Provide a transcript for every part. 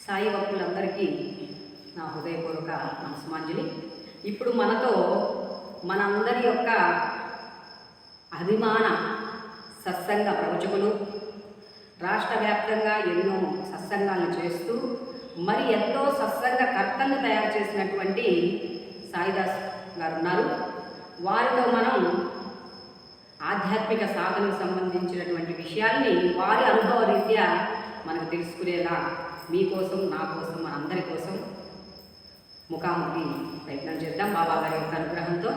సాయి భక్తులందరికీ నా హృదయపూర్వక నమస్మాంజలి. ఇప్పుడు మనతో మనందరి యొక్క అభిమాన సత్సంగ ప్రవచకులు రాష్ట్ర వ్యాప్తంగా ఎన్నో సత్సంగాలను చేస్తూ మరి ఎంతో సత్సంగ కర్తల్ని తయారు చేసినటువంటి సాయిదాస్ గారు ఉన్నారు. వారితో మనం ఆధ్యాత్మిక సాధనకు సంబంధించినటువంటి విషయాల్ని వారి అనుభవ రీత్యా మనకు తెలుసుకునేలా మీకోసం, నా కోసం, మనందరి కోసం ముఖాముఖి ప్రయత్నం చేద్దాం బాబా గారి యొక్క అనుగ్రహంతో.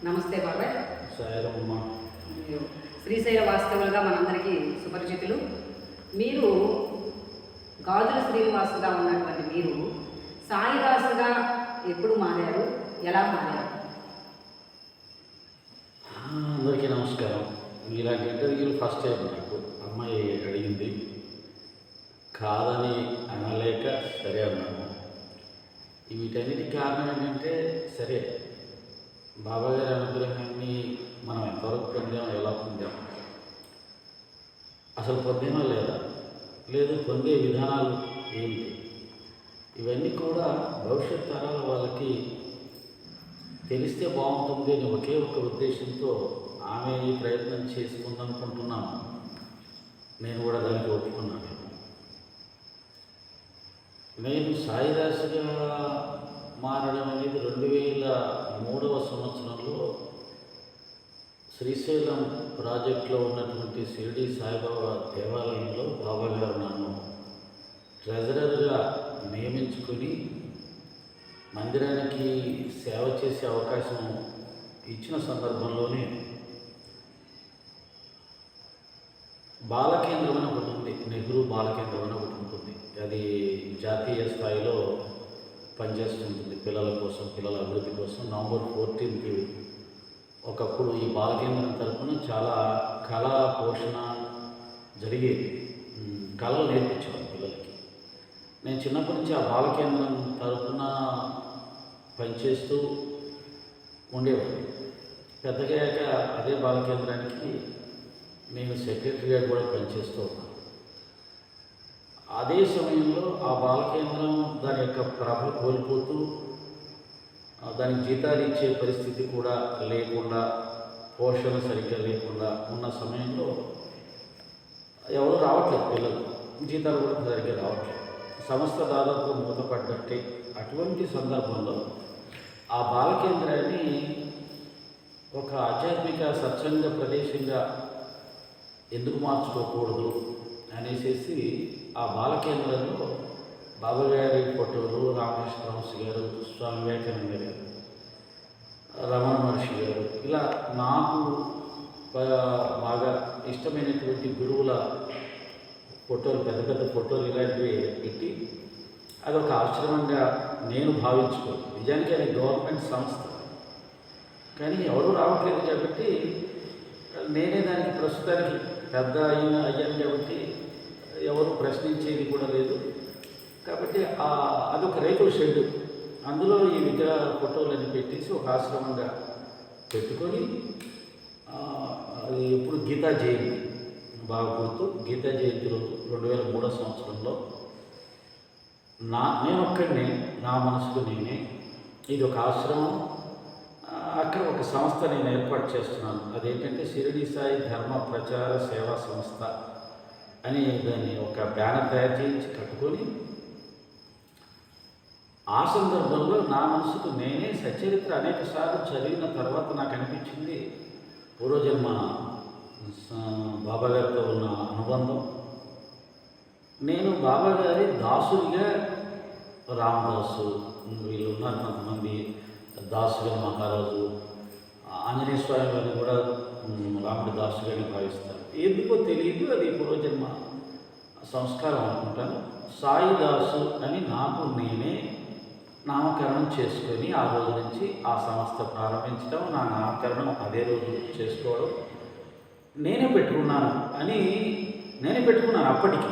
నమస్తే బాబాయ్. మీరు శ్రీశైల వాస్తవులుగా మనందరికీ సుపరిచితులు. మీరు గాజుల శ్రీనివాసుగా ఉన్నటువంటి మీరు సాయిదాసుగా ఎప్పుడు మారారు, ఎలా మారారు? అందరికీ నమస్కారం. ఇలాంటి ఇంటర్వ్యూలు ఫస్ట్ టైం నాకు అమ్మాయి అడిగింది, కాదని అనలేక సరే అన్నాను. వీటన్నిటికి కారణం ఏంటంటే, సరే బాబా గారి అనుగ్రహాన్ని మనం ఎంతవరకు పొందాం, ఎలా పొందాం, అసలు పొందేమో లేదా, లేదు పొందే విధానాలు ఏంటి, ఇవన్నీ కూడా భవిష్యత్ తరాల వాళ్ళకి తెలిస్తే బాగుంటుంది అని ఒకే ఒక ఉద్దేశంతో ఆమె ఈ ప్రయత్నం చేసుకుందనుకుంటున్నాను. నేను కూడా దానికి ఒప్పుకున్నాను. నేను సాయిదాసుగా మారడం అనేది 2003వ సంవత్సరంలో శ్రీశైలం ప్రాజెక్టులో ఉన్నటువంటి షిరిడి సాయిబాబా దేవాలయంలో బాబా గారు నన్ను ట్రెజరర్గా నియమించుకొని మందిరానికి సేవ చేసే అవకాశం ఇచ్చిన సందర్భంలోనే బాలకేంద్రం అని ఒకటి ఉంది, నెహ్రూ బాలకేంద్రం అని ఒకటి ఉంటుంది. అది జాతీయ స్థాయిలో పనిచేస్తుంటుంది పిల్లల కోసం, పిల్లల అభివృద్ధి కోసం. నవంబర్ 14కి ఒకప్పుడు ఈ బాలకేంద్రం తరఫున చాలా కళా పోషణ జరిగేది, కళలు నేర్పించేవారు పిల్లలకి. నేను చిన్నప్పటి నుంచి ఆ బాలకేంద్రం తరఫున పనిచేస్తూ ఉండేవాడిని. పెద్దగాక అదే బాలకేంద్రానికి నేను సెక్రటరీగా కూడా పనిచేస్తూ ఉన్నాను. అదే సమయంలో ఆ బాలకేంద్రం దాని యొక్క ప్రభ కోల్పోతూ దానికి జీతాలు ఇచ్చే పరిస్థితి కూడా లేకుండా, పోషణ సరిగ్గా లేకుండా ఉన్న సమయంలో ఎవరు రావట్లేదు, పిల్లలు జీతాలు కూడా సరిగ్గా రావట్లేదు, సంస్థ దాదాపు మూతపడ్డట్టే. అటువంటి సందర్భంలో ఆ బాలకేంద్రాన్ని ఒక ఆధ్యాత్మిక సత్సంగ ప్రదేశంగా ఎందుకు మార్చుకోకూడదు అనేసి ఆ బాలకేంద్రంలో బాబా గారి ఫోటోలు, రామకృష్ణ పరమహంస గారు, స్వామి వివేకానంద గారు, రమణ మహర్షి గారు, ఇలా నాకు బాగా ఇష్టమైనటువంటి గురువుల ఫోటోలు, పెద్ద పెద్ద ఫోటోలు ఇలాంటివి పెట్టి అదొక ఆశ్రమంగా నేను భావించుకోను. నిజానికి అది గవర్నమెంట్ సంస్థ, కానీ ఎవరు రావట్లేదు కాబట్టి నేనే దానికి ప్రస్తుతానికి పెద్ద అయ్యాను కాబట్టి ఎవరు ప్రశ్నించేది కూడా లేదు. కాబట్టి అదొక రేకుల షెడ్, అందులో ఈ విగ్రహ ఫోటోలన్నీ పెట్టేసి ఒక ఆశ్రమంగా పెట్టుకొని ఇప్పుడు గీతా జయంతి బాగా గుర్తు, గీతా జయంతి రోజు 2003వ సంవత్సరంలో నేను ఒక్కడినే, నా మనసుకు నేనే, ఇది ఒక ఆశ్రమం, అక్కడ ఒక సంస్థ నేను ఏర్పాటు చేస్తున్నాను. అదేంటంటే షిరిడి సాయి ధర్మ ప్రచార సేవా సంస్థ అని దాన్ని ఒక బ్యానర్ తయారు చేయించి కట్టుకొని, ఆ సందర్భంలో నా మనసుకు నేనే సచరిత్ర అనేక సార్లు చదివిన తర్వాత నాకు అనిపించింది, పూర్వజన్మ బాబా గారితో ఉన్న అనుబంధం. నేను బాబా గారి దాసుడిగా, రామదాసు వీళ్ళు ఉన్నారు కొంతమంది, దాసుగా మహారాజు, ఆంజనేయ స్వామి వారిని కూడా రాముడి దాసుగానే భావిస్తారు. ఎందుకో తెలియదు, అది పూర్వజన్మ సంస్కారం అనుకుంటాను. సాయిదాసు అని నాకు నేనే నామకరణం చేసుకొని ఆ రోజు నుంచి ఆ సంస్థ ప్రారంభించడం, నా నామకరణం అదే రోజు చేసుకోవడం, నేనే పెట్టుకున్నాను అప్పటికి.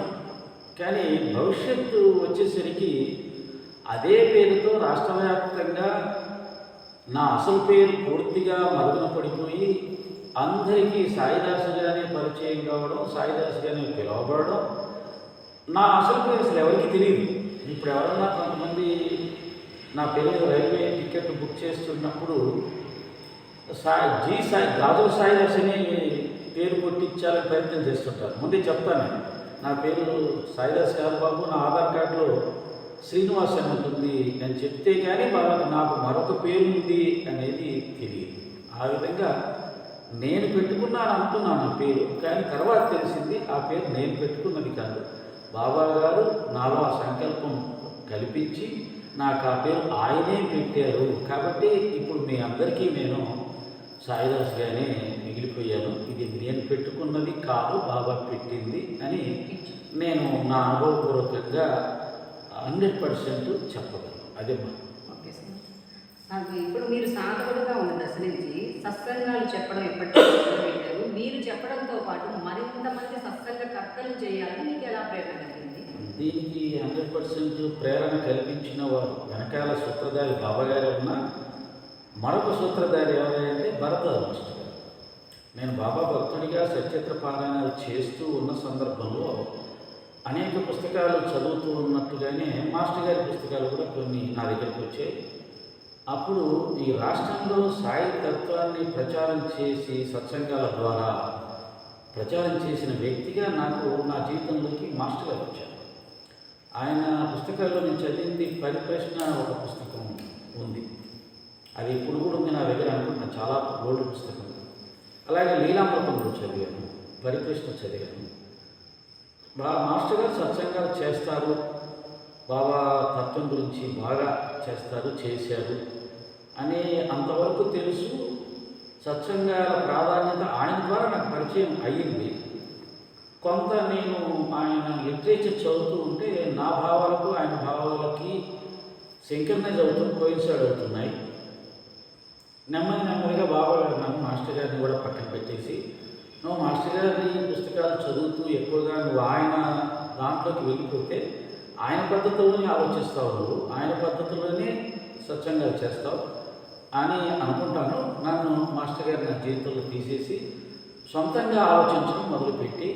కానీ భవిష్యత్తు వచ్చేసరికి అదే పేరుతో రాష్ట్ర వ్యాప్తంగా నా అసలు పేరు పూర్తిగా మరుగున పడిపోయి అందరికీ సాయిదాసుగానే పరిచయం కావడం, సాయిదాసుగానే పిలవబడడం, నా అసలు పేరు అసలు ఎవరికి తెలియదు. ఇప్పుడు ఎవరన్నా కొంతమంది నా పేరు మీద రైల్వే టికెట్ బుక్ చేస్తున్నప్పుడు సాయి గాజుల సాయి దర్శని పేరు కొట్టించాలని ప్రయత్నం చేస్తుంటారు. ముందే చెప్తాను నేను, నా పేరు సాయిదాస్ కాదు బాబు, నా ఆధార్ కార్డులో శ్రీనివాస్ అని ఉంటుంది అని చెప్తే కానీ వాళ్ళకి నాకు మరొక పేరు ఉంది అనేది తెలియదు. ఆ విధంగా నేను పెట్టుకున్నాను అనుకున్నాను ఆ పేరు, కానీ తర్వాత తెలిసింది ఆ పేరు నేను పెట్టుకున్నది కాదు. బాబా గారు నాలో ఆ సంకల్పం కల్పించి నాకు ఆ పేరు ఆయనే పెట్టారు. కాబట్టి ఇప్పుడు మీ అందరికీ నేను సాయిదాస్గానే మిగిలిపోయాను. ఇది నేను పెట్టుకున్నది కాదు, బాబా పెట్టింది అని నేను నా అనుభవపూర్వకంగా 100% చెప్పగలను. అదే ఓకే సార్. ఇప్పుడు మీరు సాధకుడుగా ఉన్న దశ నుంచి సత్సంగాలు చెప్పడం ఎప్పటికీ మొదలుపెట్టారు. మీరు చెప్పడంతో పాటు మరింతమంది సత్సంగ కర్తలు చేయాలని మీకు ఎలా ప్రేరణ కలిగింది? దీనికి 100% ప్రేరణ కల్పించిన వారు వెనకాల సూత్రధారి బాబాగారే ఉన్నా, మరొక సూత్రధారి ఎవరంటే భరద్వాజ మాస్టర్ గారు. నేను బాబా భక్తుడిగా సచిత్ర పారాయణాలు చేస్తూ ఉన్న సందర్భంలో అనేక పుస్తకాలు చదువుతూ ఉన్నట్టుగానే మాస్టర్ గారి పుస్తకాలు కూడా కొన్ని నా దగ్గరికి వచ్చాయి. అప్పుడు ఈ రాష్ట్రంలో సాయి తత్వాన్ని ప్రచారం చేసి సత్సంగాల ద్వారా ప్రచారం చేసిన వ్యక్తిగా నాకు నా జీవితంలోకి మాస్టర్ గారు వచ్చారు. ఆయన పుస్తకాల్లో నేను చదివింది పరిప్రశ్న ఒక పుస్తకం ఉంది. అది ఇప్పుడు కూడా ఉంది నా దగ్గర అనుకుంటున్నా, చాలా ఓల్డ్ పుస్తకం. అలాగే లీలామృతంలో చదివాను, పరిప్రశ్న చదివాను. మాస్టర్ గారు సత్సంగాలు చేస్తారు, బాబా తత్వం గురించి బాగా చేస్తారు, చేశారు అని అంతవరకు తెలుసు. సత్సంగాల ప్రాధాన్యత ఆయన ద్వారా నాకు పరిచయం అయ్యింది. కొంత నేను ఆయన లిటరేచర్ చదువుతూ ఉంటే నా భావాలకు ఆయన భావాలకి సింక్రనైజ్ అవుతూ కోయిన్సైడ్ అవుతున్నాయి. నెమ్మదిగా బాబా గారు నన్ను మాస్టర్ గారిని కూడా పక్కన పెట్టేసి, నువ్వు మాస్టర్ గారి పుస్తకాలు చదువుతూ ఎక్కువగా నువ్వు ఆయన దాంట్లోకి వెళ్ళిపోతే ఆయన పద్ధతుల్లోనే ఆలోచిస్తావు, నువ్వు ఆయన పద్ధతుల్లోనే సత్సంగాలు చేస్తావు అని అనుకుంటాను. నన్ను మాస్టర్ గారు నా జీవితంలో తీసేసి సొంతంగా ఆలోచించడం మొదలుపెట్టి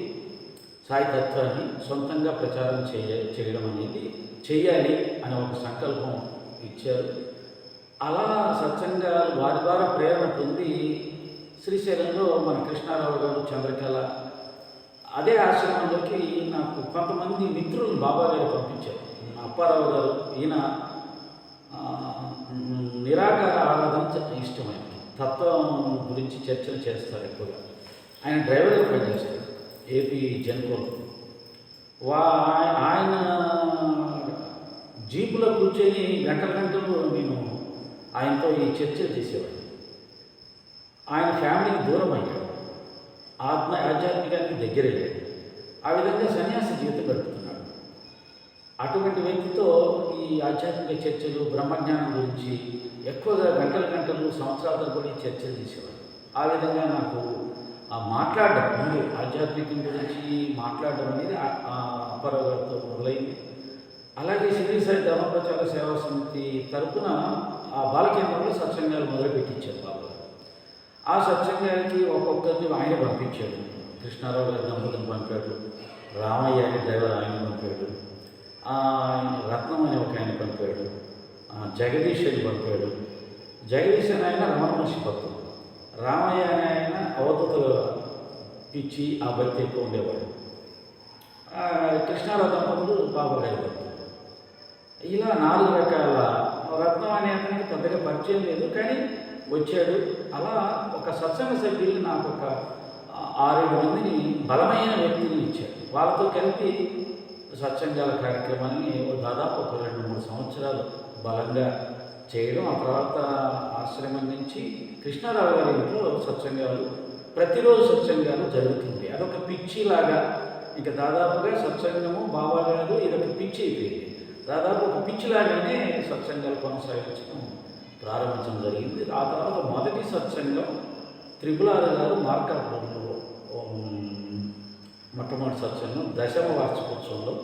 సాయి తత్వాన్ని సొంతంగా ప్రచారం చేయడం అనేది చేయాలి అని ఒక సంకల్పం ఇచ్చారు. అలా సత్సంగాలు వారి ద్వారా ప్రేరణ పొంది శ్రీశైలంలో మన కృష్ణారావు గారు, చంద్రకళ, అదే ఆశ్రమంలోకి నాకు కొంతమంది మిత్రులు బాబా గారు పంపించారు. అప్పారావు గారు, ఈయన నిరాకార ఆరాధన ఇష్టమైన తత్వం గురించి చర్చలు చేస్తారు ఎక్కువగా. ఆయన డ్రైవర్గా పనిచేస్తారు ఏపీ జన్కోలో. ఆయన జీపులో కూర్చొని గంటలు నేను ఆయనతో ఈ చర్చలు చేసేవాడిని. ఆయన ఫ్యామిలీకి దూరం అయ్యాడు, ఆధ్యాత్మికానికి దగ్గరయ్యాడు. ఆ విధంగా సన్యాస జీవితం గడుపుతున్నాడు. అటువంటి వ్యక్తితో ఈ ఆధ్యాత్మిక చర్చలు, బ్రహ్మజ్ఞానం గురించి ఎక్కువగా గంటలు సంవత్సరాల తరబడి చర్చలు చేసేవాడు. ఆ విధంగా నాకు మాట్లాడడం, ముందు ఆధ్యాత్మికం గురించి మాట్లాడడం అనేది అప్పారావు గారితో మొదలైంది. అలాగే షిరిడి సాయి ధర్మ ప్రచార సేవా సమితి తరపున ఆ బాలకేంద్రంలో సత్సంగాలు మొదలుపెట్టించారు బాబా గారు. ఆ సత్సంగానికి ఒక్కొక్కరిని ఆయన పంపించాడు. కృష్ణారావు గారి దంపతులను పంపాడు, రామయ్య అనే డ్రైవర్ ఆయన పంపాడు, రత్నం అనే ఒక ఆయన పంపాడు, జగదీష్ అని పంపాడు. జగదీష్ అని ఆయన రమణ మహర్షి భక్తుడు, రామయ్య అనే ఆయన అవధూతల పిచ్చి ఆ భక్తి ఎక్కువ ఉండేవాడు, కృష్ణారావు దంపతులు బాబా గారి భక్తులు. ఇలా 4 రకాల. రత్నం అనే అతనికి పెద్దగా పరిచయం లేదు, కానీ వచ్చాడు. అలా ఒక సత్సంగ సభ్యుల్ని నాకు ఒక 6-7 మందిని బలమైన వ్యక్తిని ఇచ్చాడు. వాళ్ళతో కలిపి సత్సంగాల కార్యక్రమాన్ని దాదాపు ఒక 2-3 సంవత్సరాలు బలంగా చేయడం. ఆ తర్వాత ఆశ్రమం నుంచి కృష్ణారావు గారి ఇంట్లో సత్సంగాలు, ప్రతిరోజు సత్సంగాలు జరుగుతుంది. అదొక పిచ్చిలాగా, ఇంకా దాదాపుగా సత్సంగము బాబా గారు ఇదొక పిచ్చి అయిపోయింది. దాదాపు ఒక పిచ్చిలాగానే సత్సంగాలు కొనసాగించడం ప్రారంభించడం జరిగింది. ఆ తర్వాత మొదటి సత్సంగం త్రిపులారు గారు మార్కాపురంలో మొట్టమొదటి సత్సంగం 10వ వార్షికోత్సవంలో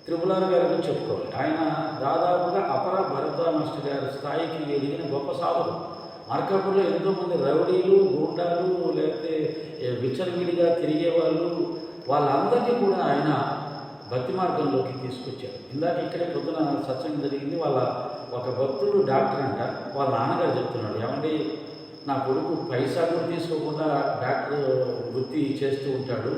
త్రిపులారు గారి గురించి చెప్పుకోవాలి. ఆయన దాదాపుగా అపర భరద్వాజ మాస్టర్ గారి స్థాయికి ఎదిగిన గొప్ప సాధుడు. మార్కాపురంలో ఎంతోమంది రౌడీలు, గూండాలు, లేకపోతే విచ్చలవిడిగా తిరిగేవాళ్ళు, వాళ్ళందరినీ కూడా ఆయన భక్తి మార్గంలోకి తీసుకొచ్చారు. ఇందాక ఇక్కడే పొద్దున సత్సంగం జరిగింది. వాళ్ళ ఒక భక్తుడు డాక్టర్ అంట. వాళ్ళ నాన్నగారు చెప్తున్నాడు, ఏమండి నా కొడుకు పైసా కూడా తీసుకోకుండా డాక్టర్ వృత్తి చేస్తూ ఉంటాడు,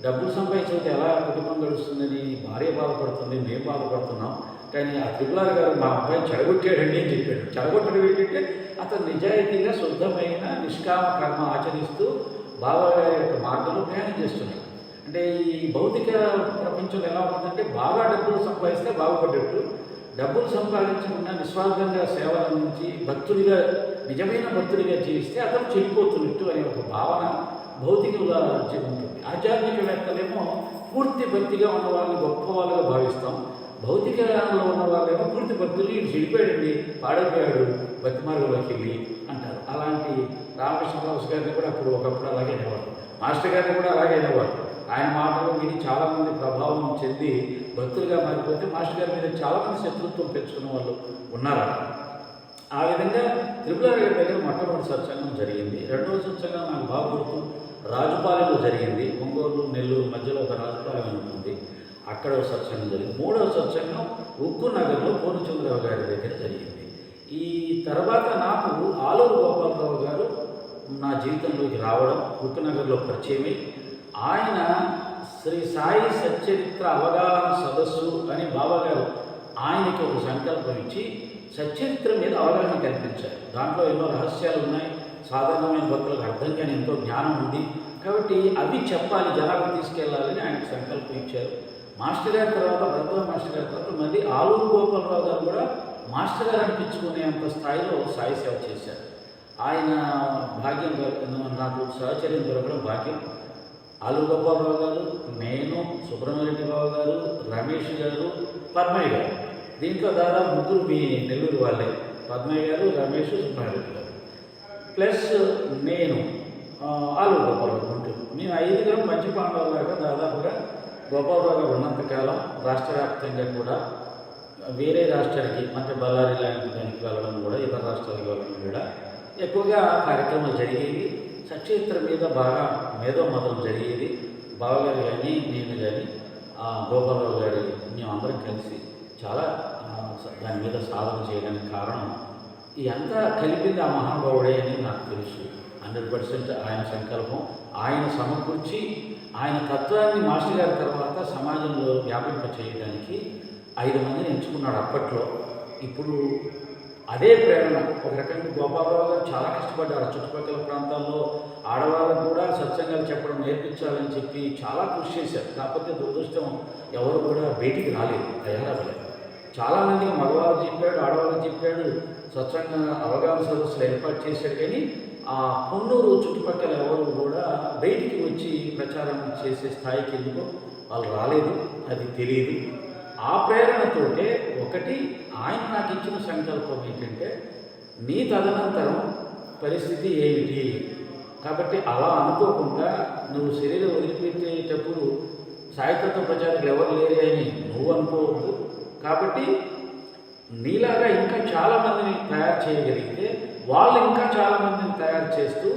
డబ్బులు సంపాదించే ఎలా కుటుంబం గడుస్తుందని భార్య బాధపడుతుంది, మేము బాధపడుతున్నాం, కానీ ఆ త్రిపులార్ గారు మా అబ్బాయిని చెడగొట్టాడండి అని చెప్పాడు. చెడగొట్టడం ఏంటంటే అతను నిజాయితీగా శుద్ధమైన నిష్కామ కర్మ ఆచరిస్తూ బాబా గారి యొక్క మార్గంలో ప్రయాణం చేస్తున్నాడు. అంటే ఈ భౌతిక ప్రపంచంలో ఎలా ఉంటుందంటే బాగా డబ్బులు సంపాదిస్తే బాగుపడ్డట్టు, డబ్బులు సంపాదించకుండా నిస్వార్థంగా సేవ అందించి భక్తుడిగా నిజమైన భక్తుడిగా జీవిస్తే అతను చెడిపోతున్నట్టు అనే ఒక భావన భౌతికంగా ఉంటుంది. ఆధ్యాత్మికవేత్తలేమో పూర్తి భక్తిగా ఉన్న వాళ్ళని గొప్ప వాళ్ళుగా భావిస్తాం, భౌతికంలో ఉన్న వాళ్ళేమో పూర్తి భక్తులు ఈయన చెడిపోయాడండి, పాడైపోయాడు, భక్తి మార్గంలోకి వెళ్ళి అంటారు. అలాంటి రామకృష్ణదాస్ గారిని కూడా ఒకప్పుడు అలాగే అనేవారు, మాస్టర్ గారిని కూడా అలాగే అనేవారు. ఆయన మాటలు విని చాలామంది ప్రభావం చెంది భక్తులుగా మారిపోతే మాస్టర్ గారి మీద చాలామంది శత్రుత్వం పెంచుకున్న వాళ్ళు ఉన్నారు. ఆ విధంగా త్రిపులార్ గారి దగ్గర మొట్టమొదటి సత్సంగం జరిగింది. రెండవ సత్సంగం నాకు బాగా గుర్తు రాజుపాలెంలో జరిగింది. ఒంగోలు నెల్లూరు మధ్యలో ఒక రాజుపాలెం ఉంటుంది, అక్కడ ఒక సత్సంగం జరిగింది. మూడవ సత్సంగం ఉక్కు నగర్లో పూర్ణచంద్రరావు గారి దగ్గర జరిగింది. ఈ తర్వాత నాకు ఆలూరు గోపాలరావు గారు నా జీవితంలోకి రావడం, ఉక్కు నగర్లో పరిచయమై ఆయన శ్రీ సాయి సచ్చరిత్ర అవగాహన సదస్సు అని బాబాగారు ఆయనకి ఒక సంకల్పం ఇచ్చి సచ్చరిత్ర మీద అవగాహన కల్పించారు. దాంట్లో ఎన్నో రహస్యాలు ఉన్నాయి, సాధారణమైన భక్తులకు అర్థం కాని ఎంతో జ్ఞానం ఉంది, కాబట్టి అవి చెప్పాలి, జనాలకు తీసుకెళ్లాలని ఆయనకు సంకల్పం ఇచ్చారు. మాస్టర్ గారి తర్వాత భరద్వాజ మాస్టర్ గారి తర్వాత మళ్ళీ ఆలూరు గోపాలరావు గారు కూడా మాస్టర్ గారు అనిపించుకునేంత స్థాయిలో సాయి సేవ చేశారు. ఆయన భాగ్యం నాకు సహచర్యం దొరకడం భాగ్యం. ఆలూరు గోపాలరావు గారు, నేను, సుబ్రహ్మణ్య బాబు గారు, రమేష్ గారు, పద్మయ్య గారు, దీంట్లో దాదాపు ముగ్గురు మీ నెల్లూరు వాళ్ళే, పద్మయ్య గారు, రమేష్, సుబ్రహ్మణ్య గారు ప్లస్ నేను, ఆలూరు గోపాలరావు ఉంటుంది. మేము ఐదుగురం పంచపాండవులాగా దాదాపుగా గోపాలరావు గారు ఉన్నంతకాలం రాష్ట్ర వ్యాప్తంగా కూడా వేరే రాష్ట్రానికి అంటే బళ్ళారి లాంటి దానికి వెళ్ళడం కూడా, ఇతర రాష్ట్రాలకు వెళ్ళడం కూడా ఎక్కువగా కార్యక్రమాలు జరిగేవి. సచరిత్ర మీద బాగా మేధోమథనం జరిగేది. బావగారు కానీ నేను కానీ గోపాలరావు గారి మేమందరం కలిసి చాలా దాని మీద సాధన చేయడానికి కారణం ఇదంతా కలిపింది ఆ మహానుభావుడే అని నాకు తెలుసు. 100% ఆయన సంకల్పం, ఆయన సమకూర్చి ఆయన తత్వాన్ని మాస్టర్ గారి తర్వాత సమాజంలో వ్యాపింప చేయడానికి 5 మందిని ఎంచుకున్నాడు అప్పట్లో. ఇప్పుడు అదే ప్రేరణ ఒక రకంగా గోపాలరావు గారు చాలా కష్టపడ్డారు. చుట్టుపక్కల ప్రాంతాల్లో ఆడవాళ్ళకు కూడా సత్సంగాలు చెప్పడం నేర్పించాలని చెప్పి చాలా కృషి చేశారు. కాకపోతే దురదృష్టం ఎవరు కూడా బయటికి రాలేదు, తయారవ్వలేదు. చాలామందికి మగవాళ్ళకి చెప్పాడు, ఆడవాళ్ళకి చెప్పాడు, సత్సంగ అవగాహన సదస్సులు ఏర్పాటు చేశాడు, కానీ ఆ పొన్నూరు చుట్టుపక్కల ఎవరు కూడా బయటికి వచ్చి ప్రచారం చేసే స్థాయికి ఎందుకో వాళ్ళు రాలేదు, అది తెలియదు. ఆ ప్రేరణతోటే ఒకటి ఆయన నాకు ఇచ్చిన సంకల్పం ఏంటంటే నీ తదనంతరం పరిస్థితి ఏమిటి, కాబట్టి అలా అనుకోకుండా నువ్వు శరీరం వదిలిపెట్టేటప్పుడు సాయితత్వ ప్రచారకులు ఎవరు లేరే అని నువ్వు అనుకోవద్దు. కాబట్టి నీలాగా ఇంకా చాలామందిని తయారు చేయగలిగితే వాళ్ళు ఇంకా చాలామందిని తయారు చేస్తూ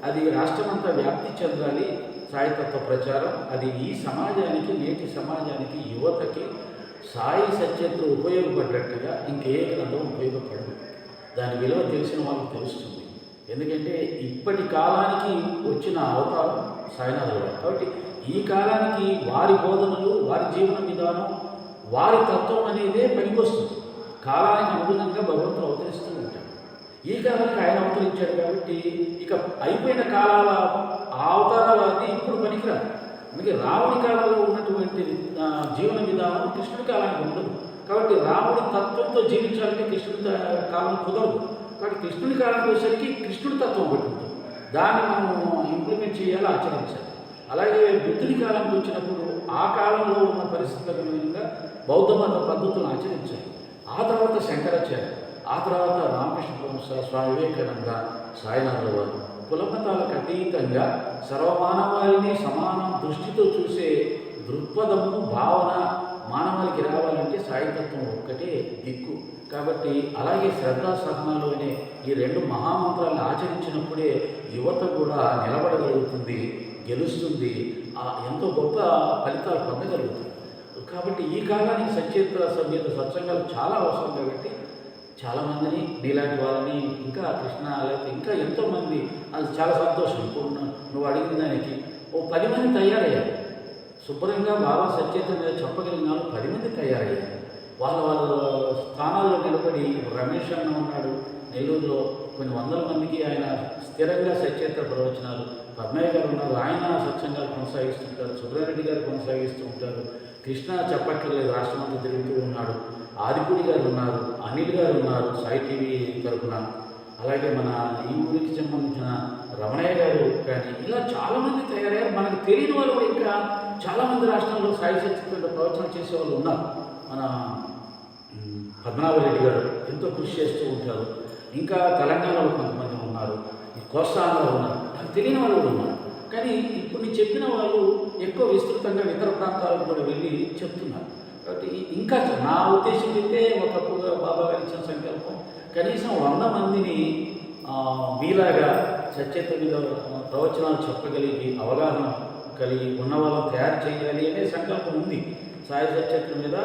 అది రాష్ట్రమంతా వ్యాప్తి చెందాలి సాయితత్వ ప్రచారం. అది ఈ సమాజానికి, నేటి సమాజానికి, యువతకి సాయి సచరిత్ర ఉపయోగపడ్డట్టుగా ఇంకే గ్రంథం ఉపయోగపడదు. దాని విలువ తెలిసిన వాళ్ళకి తెలుస్తుంది. ఎందుకంటే ఇప్పటి కాలానికి వచ్చిన అవతారం సాయినాథుడు. కాబట్టి ఈ కాలానికి వారి బోధనలు, వారి జీవన విధానం, వారి తత్వం అనేదే పనికొస్తుంది. కాలానికి అనుగుణంగా భగవంతుడు అవతరిస్తూ ఉంటాడు. ఈ కాలానికి ఆయన అవతరించాడు కాబట్టి ఇక అయిపోయిన కాలాల ఆ అవతారాలది ఇప్పుడు పనికిరాదు. అందుకే రాముడి కాలంలో ఉన్నటువంటి జీవన విధానం కృష్ణుడి కాలానికి ఉండదు. కాబట్టి రాముడి తత్వంతో జీవించాలంటే కృష్ణుడి కాలం కుదరదు. కాబట్టి కృష్ణుడి కాలానికి వచ్చేసరికి కృష్ణుడి తత్వం ఒకటి ఉంటుంది, దాన్ని మనం ఇంప్లిమెంట్ చేయాలి, ఆచరించాలి. అలాగే బుద్ధుడి కాలానికి వచ్చినప్పుడు ఆ కాలంలో ఉన్న పరిస్థితులకు అనుగుణంగా బౌద్ధ మత పద్ధతులను ఆచరించాలి. ఆ తర్వాత శంకరాచార్య, ఆ తర్వాత రామకృష్ణ పరమహంస, స్వామి వివేకానంద, సాయినాథుల వారు కులమతాలకు అతీతంగా సర్వమానవాళిని సమాన దృష్టితో చూసే దృక్పథము, భావన మానవాళికి రావాలంటే సాయితత్వం ఒక్కటే దిక్కు. కాబట్టి అలాగే శ్రద్ధా సహనాలు అనే ఈ 2 మహామంత్రాలను ఆచరించినప్పుడే యువత కూడా నిలబడగలుగుతుంది, గెలుస్తుంది, ఎంతో గొప్ప ఫలితాలు పొందగలుగుతుంది. కాబట్టి ఈ కాలానికి సచరిత్ర సభ్యత సత్సంగాలు చాలా అవసరం కాబట్టి చాలామందిని నీలాంటి వాళ్ళని ఇంకా కృష్ణ లేకపోతే ఇంకా ఎంతోమంది, అది చాలా సంతోషం. ఇప్పుడు నువ్వు అడిగిన దానికి ఓ 10 మంది తయారయ్యారు. శుభ్రంగా బాబా సత్యత మీద చెప్పగలిగిన వాళ్ళు 10 మంది తయారయ్యారు. వాళ్ళ స్థానాల్లో నిలబడి రమేష్ అన్న ఉన్నాడు నెల్లూరులో, కొన్ని వందల మందికి ఆయన స్థిరంగా సత్యత ప్రవచనాలు. పద్మయ్య గారు ఉన్నారు, ఆయన సత్సంగాలు కొనసాగిస్తుంటారు. సుబ్రహ్మణ్య గారు కొనసాగిస్తూ ఉంటారు. కృష్ణ చెప్పక్కర్లేదు, రాష్ట్రమంతా తిరుగుతూ ఉన్నాడు. ఆదిపూడి గారు ఉన్నారు, అనిల్ గారు ఉన్నారు సాయి టీవీ తరఫున. అలాగే మన ఈ ఊరికి సంబంధించిన రమణయ్య గారు కానీ ఇలా చాలామంది తయారయ్యారు. మనకు తెలియని వాళ్ళు కూడా ఇంకా చాలామంది రాష్ట్రంలో సాయి సత్యత ప్రవచనం చేసేవాళ్ళు ఉన్నారు. మన పద్మనాభరెడ్డి గారు ఎంతో కృషి చేస్తూ ఉంటారు. ఇంకా తెలంగాణలో కొంతమంది ఉన్నారు, కోస్తాంధ్రలో ఉన్నారు, నాకు తెలియని వాళ్ళు కూడా ఉన్నారు. కానీ ఇప్పుడు నేను చెప్పిన వాళ్ళు ఎక్కువ విస్తృతంగా ఇతర ప్రాంతాలకు కూడా వెళ్ళి చెప్తున్నారు. కాబట్టి ఇంకా నా ఉద్దేశం అయితే ఒకప్పుడు బాబా గారు ఇచ్చిన సంకల్పం కనీసం 100 మందిని మీలాగా సత్యత మీద ప్రవచనాలు చెప్పగలిగి అవగాహన కలిగి ఉన్న వాళ్ళని తయారు చేయాలి అనే సంకల్పం ఉంది. సాయి సత్యత మీద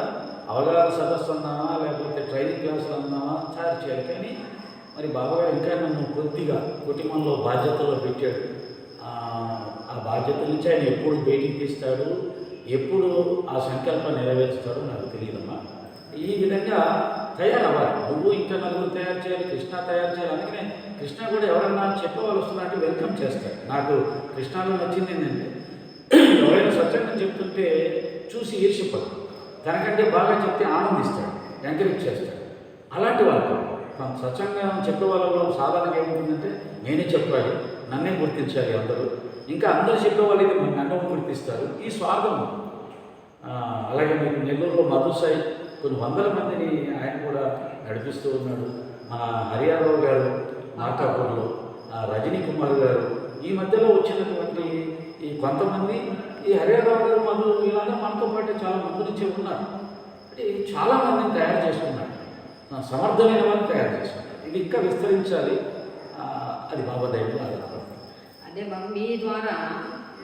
అవగాహన సదస్సు అన్నామా లేకపోతే ట్రైనింగ్ క్లాసులు అన్నామా తయారు చేయాలి. కానీ మరి బాబా గారు ఇంకా నన్ను కొద్దిగా కుటుంబంలో బాధ్యతలో పెట్టాడు. ఆ బాధ్యత నుంచి ఆయన ఎప్పుడు బయటికి తీస్తాడు, ఎప్పుడు ఆ సంకల్పం నెరవేరుస్తాడో నాకు తెలియదమ్మా. ఈ విధంగా తయారవ్వాలి. నువ్వు ఇంకా నలుగురు తయారు చేయాలి, కృష్ణ తయారు చేయాలి. అందుకనే కృష్ణ కూడా ఎవరన్నా చెప్పేవాళ్ళు వస్తున్నారంటే వెల్కమ్ చేస్తాడు. నాకు కృష్ణలో నచ్చింది ఏంటంటే ఎవరైనా సత్సంగం చెప్తుంటే చూసి ఈర్ష్యపడు, తనకంటే బాగా చెప్తే ఆనందిస్తాడు, ఎంకరేజ్ చేస్తాడు. అలాంటి వాళ్ళు సత్సంగం చెప్పే వాళ్ళలో సాధారణంగా ఏముంటుందంటే నేనే చెప్పాలి, నన్నే గుర్తించాలి అందరూ, ఇంకా అందరూ చెప్పేవాళ్ళు అయితే నన్ను గుర్తిస్తారు, ఈ స్వార్థం. అలాగే మీకు నెల్లూరులో మధుసాయి కొన్ని వందల మందిని ఆయన కూడా నడిపిస్తూ ఉన్నాడు. మన హరియారావు గారు మార్కాపూర్లో, రజనీ కుమార్ గారు, ఈ మధ్యలో వచ్చినటువంటి ఈ కొంతమంది ఈ హరియారావు గారు మధు ఇలాగా మనతో పాటు చాలా ముందు నుంచే ఉన్నారు. అంటే చాలామందిని తయారు చేసుకున్నాడు, సమర్థమైన వారిని తయారు చేసుకున్నాడు. ఇది ఇంకా విస్తరించాలి, అది బాబా దైవం ఆధారపడుతుంది. అదే బాబు, మీ ద్వారా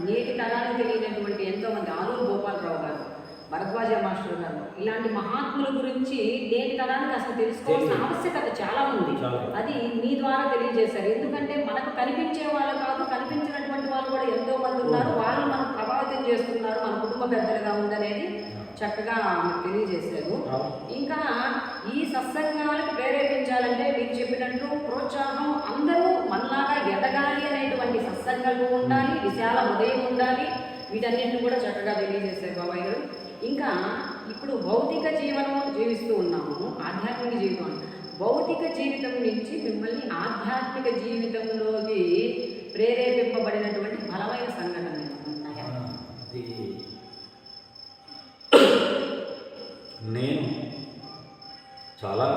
నేటి తరానికి తెలియనటువంటి ఎంతోమంది ఆలూరు గోపాలరావు గారు, భరద్వాజ మాస్టర్ గారు, ఇలాంటి మహాత్ముల గురించి నేటి తరానికి అసలు తెలుసుకోవాల్సిన ఆవశ్యకత చాలా ఉంది. అది మీ ద్వారా తెలియజేశారు. ఎందుకంటే మనకు కనిపించే వాళ్ళు కాదు, కనిపించినటువంటి వాళ్ళు కూడా ఎంతో మంది ఉన్నారు. వాళ్ళు మనం ప్రభావితం చేస్తున్నారు, మన కుటుంబ పెద్దలుగా ఉందనేది చక్కగా తెలియజేశారు. ఇంకా ఈ సత్సంగాలకు ప్రేరేపించాలంటే మీరు చెప్పినట్టు ప్రోత్సాహం, అందరూ మనలాగా ఎదగాలి అనేటువంటి సత్సంగం ఉండాలి, విశాల హృదయం ఉండాలి. వీటన్నింటిని కూడా చక్కగా తెలియజేశారు బాబాయ్ గారు. ఇంకా ఇప్పుడు భౌతిక జీవనం జీవిస్తూ ఉన్నాము, ఆధ్యాత్మిక జీవితం. భౌతిక జీవితం నుంచి మిమ్మల్ని ఆధ్యాత్మిక జీవితంలోకి ప్రేరేపింపబడినటువంటి బలమైన సంఘటనలు ఉన్నాయా? నేను చాలా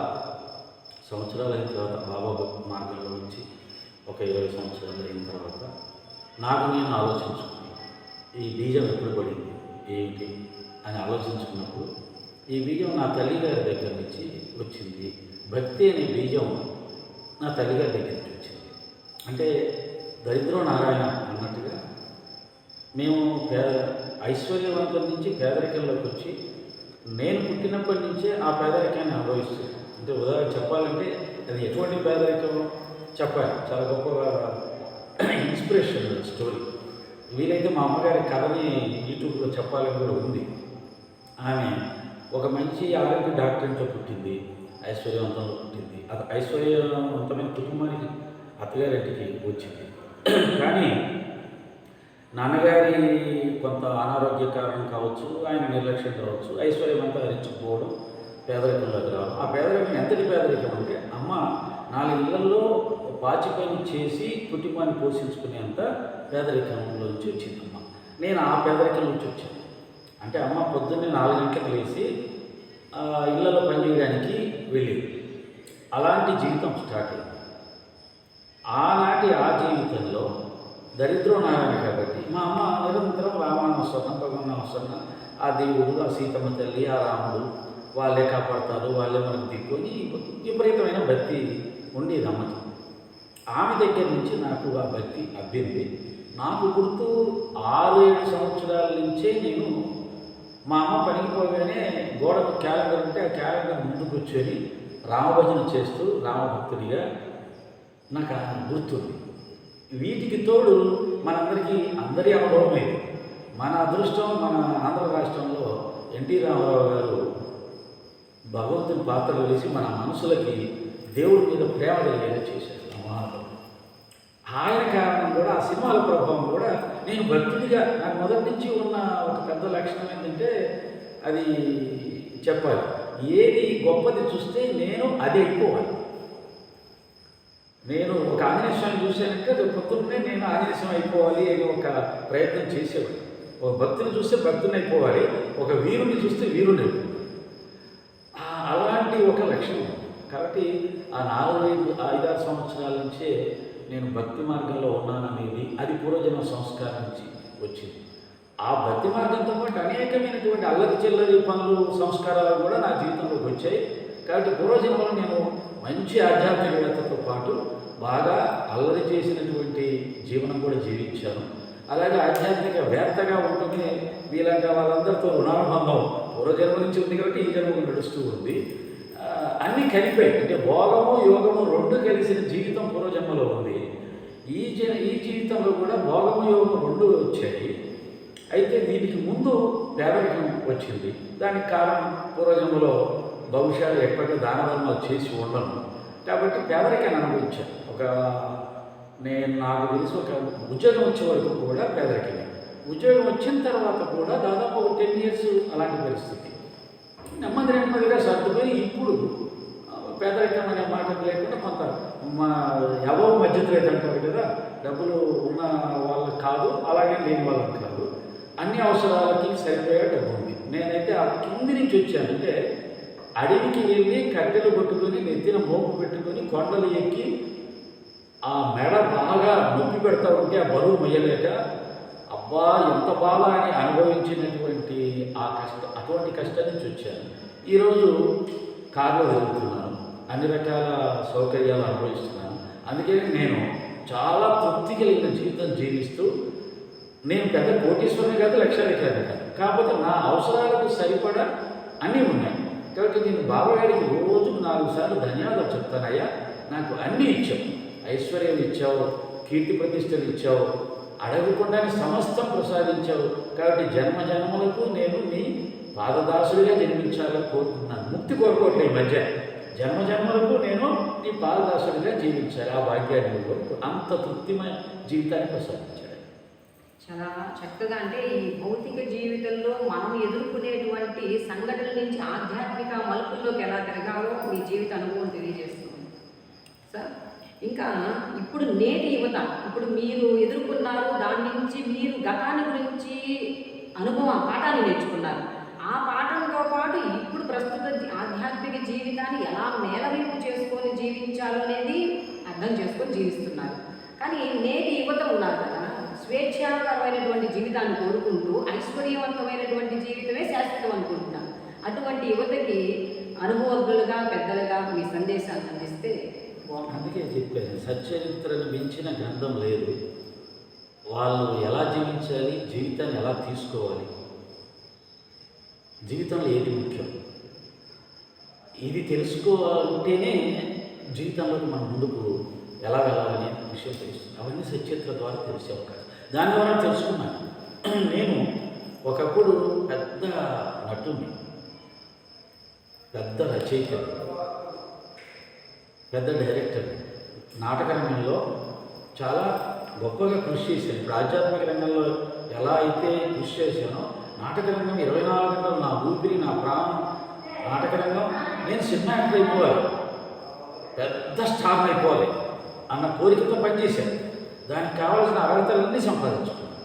సంవత్సరాలు అయిన తర్వాత బాబా భక్తి మార్గంలో వచ్చి ఒక 20 సంవత్సరాలు అయిన తర్వాత నాకు నేను ఆలోచించుకున్నాను, ఈ బీజం ఎప్పుడు పడింది ఏంటి అని ఆలోచించుకున్నప్పుడు ఈ బీజం నా తల్లిగారి దగ్గర నుంచి వచ్చింది. భక్తి అనే బీజం నా తల్లిగారి దగ్గర నుంచి వచ్చింది. అంటే దరిద్రం నారాయణ అన్నట్టుగా మేము ఐశ్వర్యవంతుల నుంచి పేదరికంలోకి వచ్చి నేను పుట్టినప్పటి నుంచే ఆ పేదరికాన్ని అనుభవిస్తుంది. అంటే ఉదాహరణ చెప్పాలంటే అది ఎటువంటి పేదరికం చెప్పాలి, చాలా గొప్పగా ఇన్స్పిరేషన్ స్టోరీ. వీలైతే మా అమ్మగారి కథని యూట్యూబ్లో చెప్పాలని కూడా ఉంది. ఆమె ఒక మంచి ఆరోగ్య డాక్టర్తో పుట్టింది, ఐశ్వర్యవంతంలో పుట్టింది. అది ఐశ్వర్యవంతమైన కుటుంబానికి అత్తగారింటికి వచ్చింది. కానీ నాన్నగారి కొంత అనారోగ్య కారణం కావచ్చు, ఆయన నిర్లక్ష్యం కావచ్చు, ఐశ్వర్యవంతం హరించుకుపోవడం, పేదరికంలోకి రావడం. ఆ పేదరికం ఎంతటి పేదరికం అంటే అమ్మ 4 ఇళ్లలో పాచి పని చేసి కుటుంబాన్ని పోషించుకునేంత పేదరికంలోంచి వచ్చిందమ్మ. నేను ఆ పేదరికం నుంచి వచ్చాను. అంటే అమ్మ పొద్దున్నే 4 గంటలకు లేచి ఇళ్లలో పనిచేయడానికి వెళ్ళేది. అలాంటి జీవితం స్టార్ట్ అయింది. ఆనాటి ఆ జీవితంలో దరిద్రం నారాయణ కాబట్టి మా అమ్మ నిరంతరం రామానామస్మరణ, భగవన్నామస్మరణ, ఆ దేవుడు, ఆ సీతమ్మ తల్లి, ఆ రాముడు వాళ్ళే కాపాడతారు, వాళ్ళే మనకు దిక్కుని విపరీతమైన భక్తి ఉండేది అమ్మకి. ఆమె దగ్గర నుంచి నాకు ఆ భక్తి అబ్బింది. నాకు గుర్తు 6-7 సంవత్సరాల నుంచే నేను మా అమ్మ పనికి పోగానే గోడకు క్యాలెండర్ ఉంటే ఆ క్యాలెండర్ ముందు కూర్చొని రామభజన చేస్తూ రామభక్తుడిగా నాకు గుర్తుంది. వీటికి తోడు మనందరికీ అందరి అనుభవమే. మన అదృష్టం మన ఆంధ్ర రాష్ట్రంలో ఎన్టీ రామారావు గారు భగవంతుని పాత్రలు వేసి మన మనసులకి దేవుడి మీద ప్రేమ కలిగేలా చేశారు ఆ మహానుభావుడు. ఆయన కారణం కూడా ఆ సినిమాల ప్రభావం కూడా నేను భక్తుడిగా నాకు మొదటి నుంచి ఉన్న ఒక పెద్ద లక్షణం ఏంటంటే అది చెప్పాలి, ఏది గొప్పది చూస్తే నేను అదే అయిపోవాలి. నేను ఒక ఆంజనేయ స్వామి చూశానంటే రేపు పొద్దున్నే నేను ఆంజనేయ స్వామి అయిపోవాలి అని ఒక ప్రయత్నం చేసేవాడు. ఒక భక్తుని చూస్తే భక్తుని అయిపోవాలి, ఒక వీరుని చూస్తే వీరుని అయిపోవాలి. అలాంటి ఒక లక్ష్యం. కాబట్టి ఆ 4-5-6 సంవత్సరాల నుంచే నేను భక్తి మార్గంలో ఉన్నాననేది అది పూర్వజన్మ సంస్కారం నుంచి వచ్చింది. ఆ భక్తి మార్గంతో పాటు అనేకమైనటువంటి అల్లరి చిల్లరి పనులు సంస్కారాలు కూడా నా జీవితంలోకి వచ్చాయి. కాబట్టి పూర్వజన్మలో నేను మంచి ఆధ్యాత్మికతతో పాటు బాగా అల్లరి చేసినటువంటి జీవనం కూడా జీవించాను. అలాగే ఆధ్యాత్మిక వేత్తగా ఉంటుంది. వీళ్ళంటే వాళ్ళందరితో రుణానుబంధం పూర్వజన్మ నుంచి ఉంది కాబట్టి ఈ జన్మకు నడుస్తూ ఉంది. అన్నీ కలిపాయి. అంటే భోగము యోగము రెండు కలిసిన జీవితం పూర్వజన్మలో ఉంది. ఈ జీవితంలో కూడా భోగము యోగము రెండు వచ్చాయి. అయితే వీటికి ముందు పేదరికం వచ్చింది. దానికి కారణం పూర్వజన్మలో బహుశా ఎప్పటికీ దాన ధర్మాలు చేసి ఉండను కాబట్టి పేదరికాన్ని అనుభవించాను. నాకు తెలిసి ఒక ఉద్యోగం వచ్చే వరకు కూడా పేదరికమే. ఉద్యోగం వచ్చిన తర్వాత కూడా దాదాపు 10 years అలాంటి పరిస్థితి. నెమ్మదిగా సర్దుకొని ఇప్పుడు పేదరికం అనే మాట లేకుండా కొంత మన ఎవరు మధ్యతరగతి అంటారు కదా, డబ్బులు ఉన్న వాళ్ళకి కాదు, అలాగే లేని వాళ్ళకి కాదు, అన్ని అవసరాలకి సరిపోయే డబ్బు ఉంది. నేనైతే ఆ కింది నుంచి వచ్చాను. అంటే అడవికి వెళ్ళి కట్టెలు పట్టుకొని నెత్తిన మోపు పెట్టుకొని కొండలు ఎక్కి ఆ మెడ బాగా నొప్పి పెడతా ఉంటే ఆ బరువు మొయ్యలేక అబ్బా ఎంత బాధ అని అనుభవించినటువంటి అటువంటి కష్టం నుంచి వచ్చాను. ఈరోజు కారులో వెళ్తున్నాను, అన్ని రకాల సౌకర్యాలు అనుభవిస్తున్నాను. అందుకే నేను చాలా తృప్తి కలిగిన జీవితం జీవిస్తూ నేను పెద్ద కోటీశ్వరుని కాదు, లక్షాధికారి కాదు, కాకపోతే నా అవసరాలకు సరిపడా అన్నీ ఉన్నాయి. కాబట్టి నేను బాబాగారికి రోజుకు 4 సార్లు ధన్యవాదాలు చెప్తానయ్యా, నాకు అన్నీ ఇచ్చావు, ఐశ్వర్యం ఇచ్చావు, కీర్తి ప్రతిష్టలు ఇచ్చావు, అడగకుండానే సమస్తం ప్రసాదించావు. కాబట్టి జన్మలకు నేను నీ పాదదాసుడిగా జన్మించాలని కోరుకుంటున్నాను. ముక్తి కోరుకోవట్లే ఈ మధ్య, జన్మలకు నేను నీ పాదదాసుడిగా జీవించాలి. ఆ భాగ్యాన్ని కోరుకో. అంత తృప్తిమయ జీవితాన్ని ప్రసాదించాడు. చాలా చక్కగా, అంటే ఈ భౌతిక జీవితంలో మనం ఎదుర్కొనేటువంటి సంఘటనల నుంచి ఆధ్యాత్మిక మలుపుల్లోకి ఎలా తిరగాలో మీ జీవిత అనుభవం తెలియజేస్తుంది సార్. ఇంకా ఇప్పుడు నేటి యువత, ఇప్పుడు మీరు ఎదుర్కొన్నారు, దాని నుంచి మీరు గతాన్ని గురించి పాఠాన్ని నేర్చుకున్నారు. ఆ పాఠంతో పాటు ఇప్పుడు ప్రస్తుత ఆధ్యాత్మిక జీవితాన్ని ఎలా మేలవింపు చేసుకొని జీవించాలో అనేది అర్థం చేసుకొని జీవిస్తున్నారు. కానీ నేటి యువత ఉన్నారు కదా, స్వేచ్ఛాకరమైనటువంటి జీవితాన్ని కోరుకుంటూ ఐశ్వర్యవంతమైనటువంటి జీవితమే శాశ్వతం అనుకుంటున్నారు. అటువంటి యువతకి అనుభవజ్ఞులుగా పెద్దలుగా మీ సందేశాన్ని అందిస్తే బాగుంటుంది. అందుకే చెప్పాను, సచ్చరిత్రను మించిన గ్రంథం లేదు. వాళ్ళు ఎలా జీవించాలి, జీవితాన్ని ఎలా తీసుకోవాలి, జీవితంలో ఏది ముఖ్యం, ఇది తెలుసుకోవాలంటేనే జీవితంలోకి మనం ముందుకు ఎలా వెళ్ళాలనే విషయం తెలుస్తుంది. అవన్నీ సచ్చరిత్ర ద్వారా తెలిసే అవకాశం, దాని ద్వారా తెలుసుకున్నాను. నేను ఒకప్పుడు పెద్ద నటుని, పెద్ద రచయిత, పెద్ద డైరెక్టర్, నాటక రంగంలో చాలా గొప్పగా కృషి చేశాను. ఇప్పుడు ఆధ్యాత్మిక రంగంలో ఎలా అయితే కృషి చేశానో నాటక రంగం 24 గంటలు నా ఊపిరి, నా ప్రాణం నాటక రంగం. నేను సినిమా యాక్టర్ అయిపోవాలి, పెద్ద స్టార్ అయిపోవాలి అన్న కోరికతో పనిచేశాను. దానికి కావాల్సిన అర్హతలన్నీ సంపాదించుకున్నాను.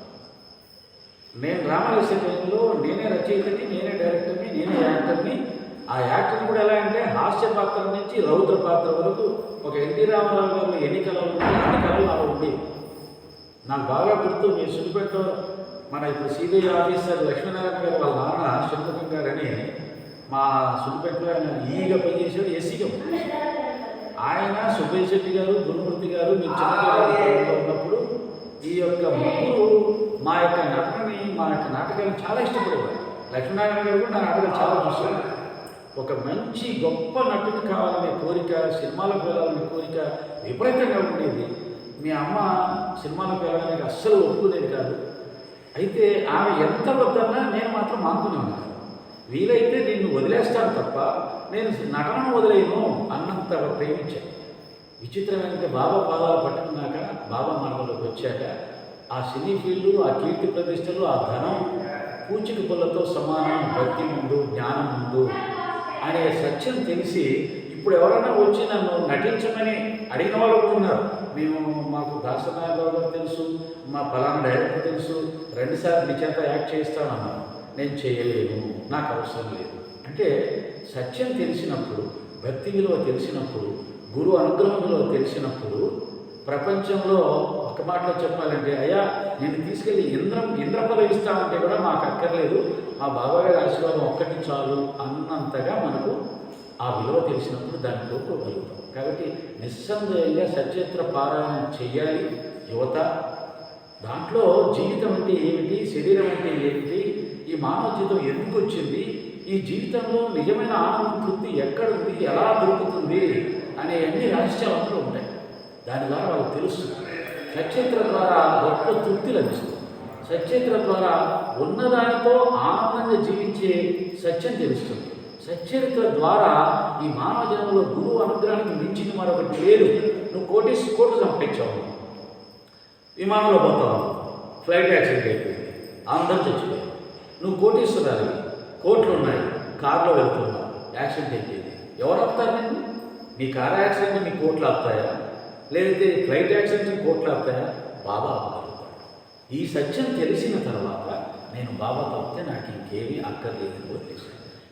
నేను రామాలక్ష్య టైంలో నేనే రచయితని, నేనే డైరెక్టర్ని, నేనే యాక్టర్ని. ఆ యాక్టర్ని కూడా ఎలా అంటే హాస్య పాత్ర నుంచి రౌద్ర పాత్ర వరకు ఒక ఎన్టీ రామారావు గారు ఎన్ని కళలు అలా ఉండేవి. నాకు బాగా గుర్తు, మీ సుబ్బిపేటలో మన ఇప్పుడు సిబిఐ ఆఫీసర్ లక్ష్మీనారాయణ గారు వాళ్ళ నాన్న షణ్ముఖం గారని మా సుబ్బిపేటలో ఆయన ఈగా పనిచేసాడు, ఎస్సీగా. ఆయన సుబ్బయ్య శెట్టి గారు, గురుమూర్తి గారు మీరు చిన్నపిల్లలు ఉన్నప్పుడు ఈ యొక్క ముగ్గురు మా యొక్క నటనని, మా యొక్క నాటకాలను చాలా ఇష్టపడేవారు. లక్ష్మీనారాయణ గారు కూడా నా నాటకాలు చాలా చూశాను. ఒక మంచి గొప్ప నటుని కావాలనే కోరిక, సినిమాలకు వెళ్ళాలనే కోరిక విపరీతంగా ఉండేది. మీ అమ్మ సినిమాలకు వెళ్ళడానికి అస్సలు ఒప్పుకునేది కాదు. అయితే ఆమె ఎంత వద్దన్నా నేను మాత్రం మానుకునే ఉన్నాను. వీలైతే నిన్ను వదిలేస్తాను తప్ప నేను నటనను వదిలేను అన్నంత ప్రేమించాను. విచిత్రం ఏంటంటే బాబా పాదాలు పట్టుకున్నాక, బాబా మార్గంలోకి వచ్చాక ఆ సినీ ఫీల్డు, ఆ కీర్తి ప్రతిష్టలు, ఆ ధనం పూచిక పుల్లతో సమానం భక్తి ముందు, జ్ఞానం ముందు అనే సత్యం తెలిసి ఇప్పుడు ఎవరైనా వచ్చి నన్ను నటించమని అడిగిన వాళ్ళు కూడా ఉన్నారు. మాకు దాసనారాయణరావు గారు తెలుసు, మా ఫలానా డైరెక్టర్ తెలుసు, 2 సార్లు నీ చేత యాక్ట్ చేస్తానన్నాను. నేను చేయలేను, నాకు అవసరం లేదు అంటే సత్యం తెలిసినప్పుడు, భక్తి విలువ తెలిసినప్పుడు, గురు అనుగ్రహం విలువ తెలిసినప్పుడు ప్రపంచంలో ఒక మాటలో చెప్పాలంటే, అయ్యా నేను తీసుకెళ్ళి ఇంద్ర పదవి ఇస్తామంటే కూడా మాకు అక్కర్లేదు, మా బాబాగారి ఆశీర్వాదం ఒక్కటి చాలు అన్నంతగా మనకు ఆ విలువ తెలిసినప్పుడు దాన్ని కోరుకోగలుగుతాం. కాబట్టి నిస్సందేహంగా సచరిత్ర పారాయణం చెయ్యాలి యువత. దాంట్లో జీవితం అంటే ఏమిటి, శరీరం అంటే ఏమిటి, ఈ మానవ జీవితం ఎందుకు వచ్చింది, ఈ జీవితంలో నిజమైన ఆనందం తృప్తి ఎక్కడుంది, ఎలా దొరుకుతుంది అనే అన్ని రహస్యాలు అందులో ఉంటాయి. దాని ద్వారా వాళ్ళకి తెలుస్తుంది. సచరిత్ర ద్వారా గొప్ప తృప్తి లభిస్తుంది. సచరిత్ర ద్వారా ఉన్నదానితో ఆనందంగా జీవించే సత్యం తెలుస్తుంది. సచ్చరిత్ర ద్వారా ఈ మానవ జన్మలో గురువు అనుగ్రహానికి మించింది మరొకటి లేదు. నువ్వు కోట్లు సంపాదించావు, విమానంలో పోతావు, ఫ్లైట్ యాక్సిడెంట్ అయిపోయింది, అందరూ చచ్చిపోయావు. నువ్వు కోటీశ్వరాలు, కోట్లు ఉన్నాయి, కారులో వెళ్తున్నావు, యాక్సిడెంట్ అయిపోయింది, ఎవరు ఆపుతారు నేను? నీ కారు యాక్సిడెంట్ నీ కోట్లు ఆపుతాయా, లేదంటే ఫ్లైట్ యాక్సిడెంట్ నీ కోట్లు ఆపుతాయా? బాబా ఆపుతాడు. ఈ సత్యం తెలిసిన తర్వాత నేను బాబా తప్పితే నాకు ఇంకేమీ అక్కర్లేదని వదిలేశాను.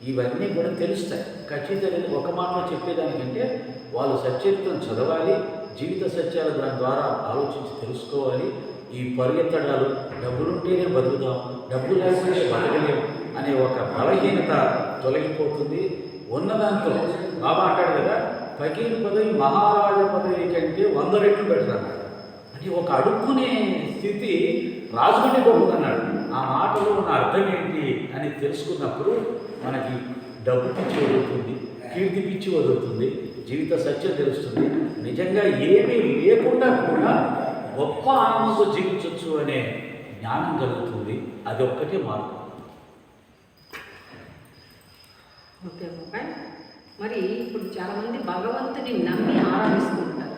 ఇవన్నీ కూడా తెలుస్తాయి. ఖచ్చితంగా ఒక మాటలో చెప్పేదానికంటే వాళ్ళు సచరిత్రను చదవాలి, జీవిత సత్యాలు దాని ద్వారా ఆలోచించి తెలుసుకోవాలి. ఈ పరిగెత్తడాలు, డబ్బులుంటేనే బతుకుతాం, డబ్బు లేకుంటే బతకలేం అనే ఒక బలహీనత తొలగిపోతుంది. ఉన్నదాంతో బాబా అంటాడు కదా, ఫకీర్ పదవి మహారాజ పదవి కంటే 100 రెట్లు బెటర్ అన్నాడు. అంటే ఒక అడుక్కునే స్థితి రాజుకుంటే గొప్పదన్నాడు. ఆ మాటలో ఉన్న అర్థం ఏంటి అని తెలుసుకున్నప్పుడు మనకి డబ్బు పిచ్చి వదులుతుంది, కీర్తి పిచ్చి వదులుతుంది, జీవిత సత్యం తెలుస్తుంది. నిజంగా ఏమీ లేకుండా కూడా గొప్ప ఆనందంతో జీవించవచ్చు అనే జ్ఞానం కలుగుతుంది. అది ఒక్కటే మార్గం. ఓకే బాబాయ్. మరి ఇప్పుడు చాలామంది భగవంతుని నమ్మి ఆరాధిస్తుంటారు.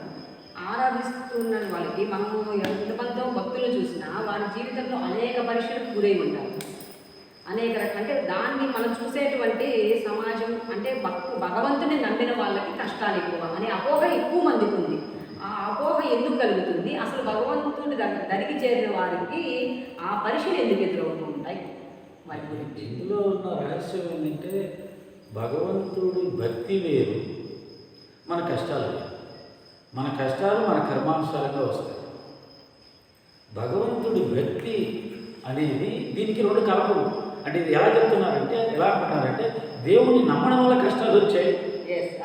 ఆరాధిస్తున్న వాళ్ళకి మనము ఎంతమందో భక్తులు చూసినా వారి జీవితంలో అనేక పరీక్షలకు గురై ఉంటారు. అంటే దాన్ని మనం చూసేటువంటి సమాజం అంటే భగవంతుని నమ్మిన వాళ్ళకి కష్టాలు ఎక్కువ అనే అపోహ ఎక్కువ మందికి ఉంది. ఆ అపోహ ఎందుకు కలుగుతుంది? అసలు భగవంతుని దరికి చేరిన వారికి ఆ పరీక్షలు ఎందుకు ఎదురవుతూ ఉంటాయి? వాటి గురించి ఇందులో ఉన్న రహస్యం ఏంటంటే, భగవంతుడు భక్తి వేరు, మన కష్టాలు వేరు. మన కష్టాలు మన కర్మానుసారంగా వస్తాయి. భగవంతుడి భక్తి అనేది దీనికి 2 కలపలు. అంటే ఇది ఎలా చెప్తున్నారంటే, ఎలా అంటున్నారంటే, దేవుణ్ణి నమ్మడం వల్ల కష్టాలు వచ్చాయి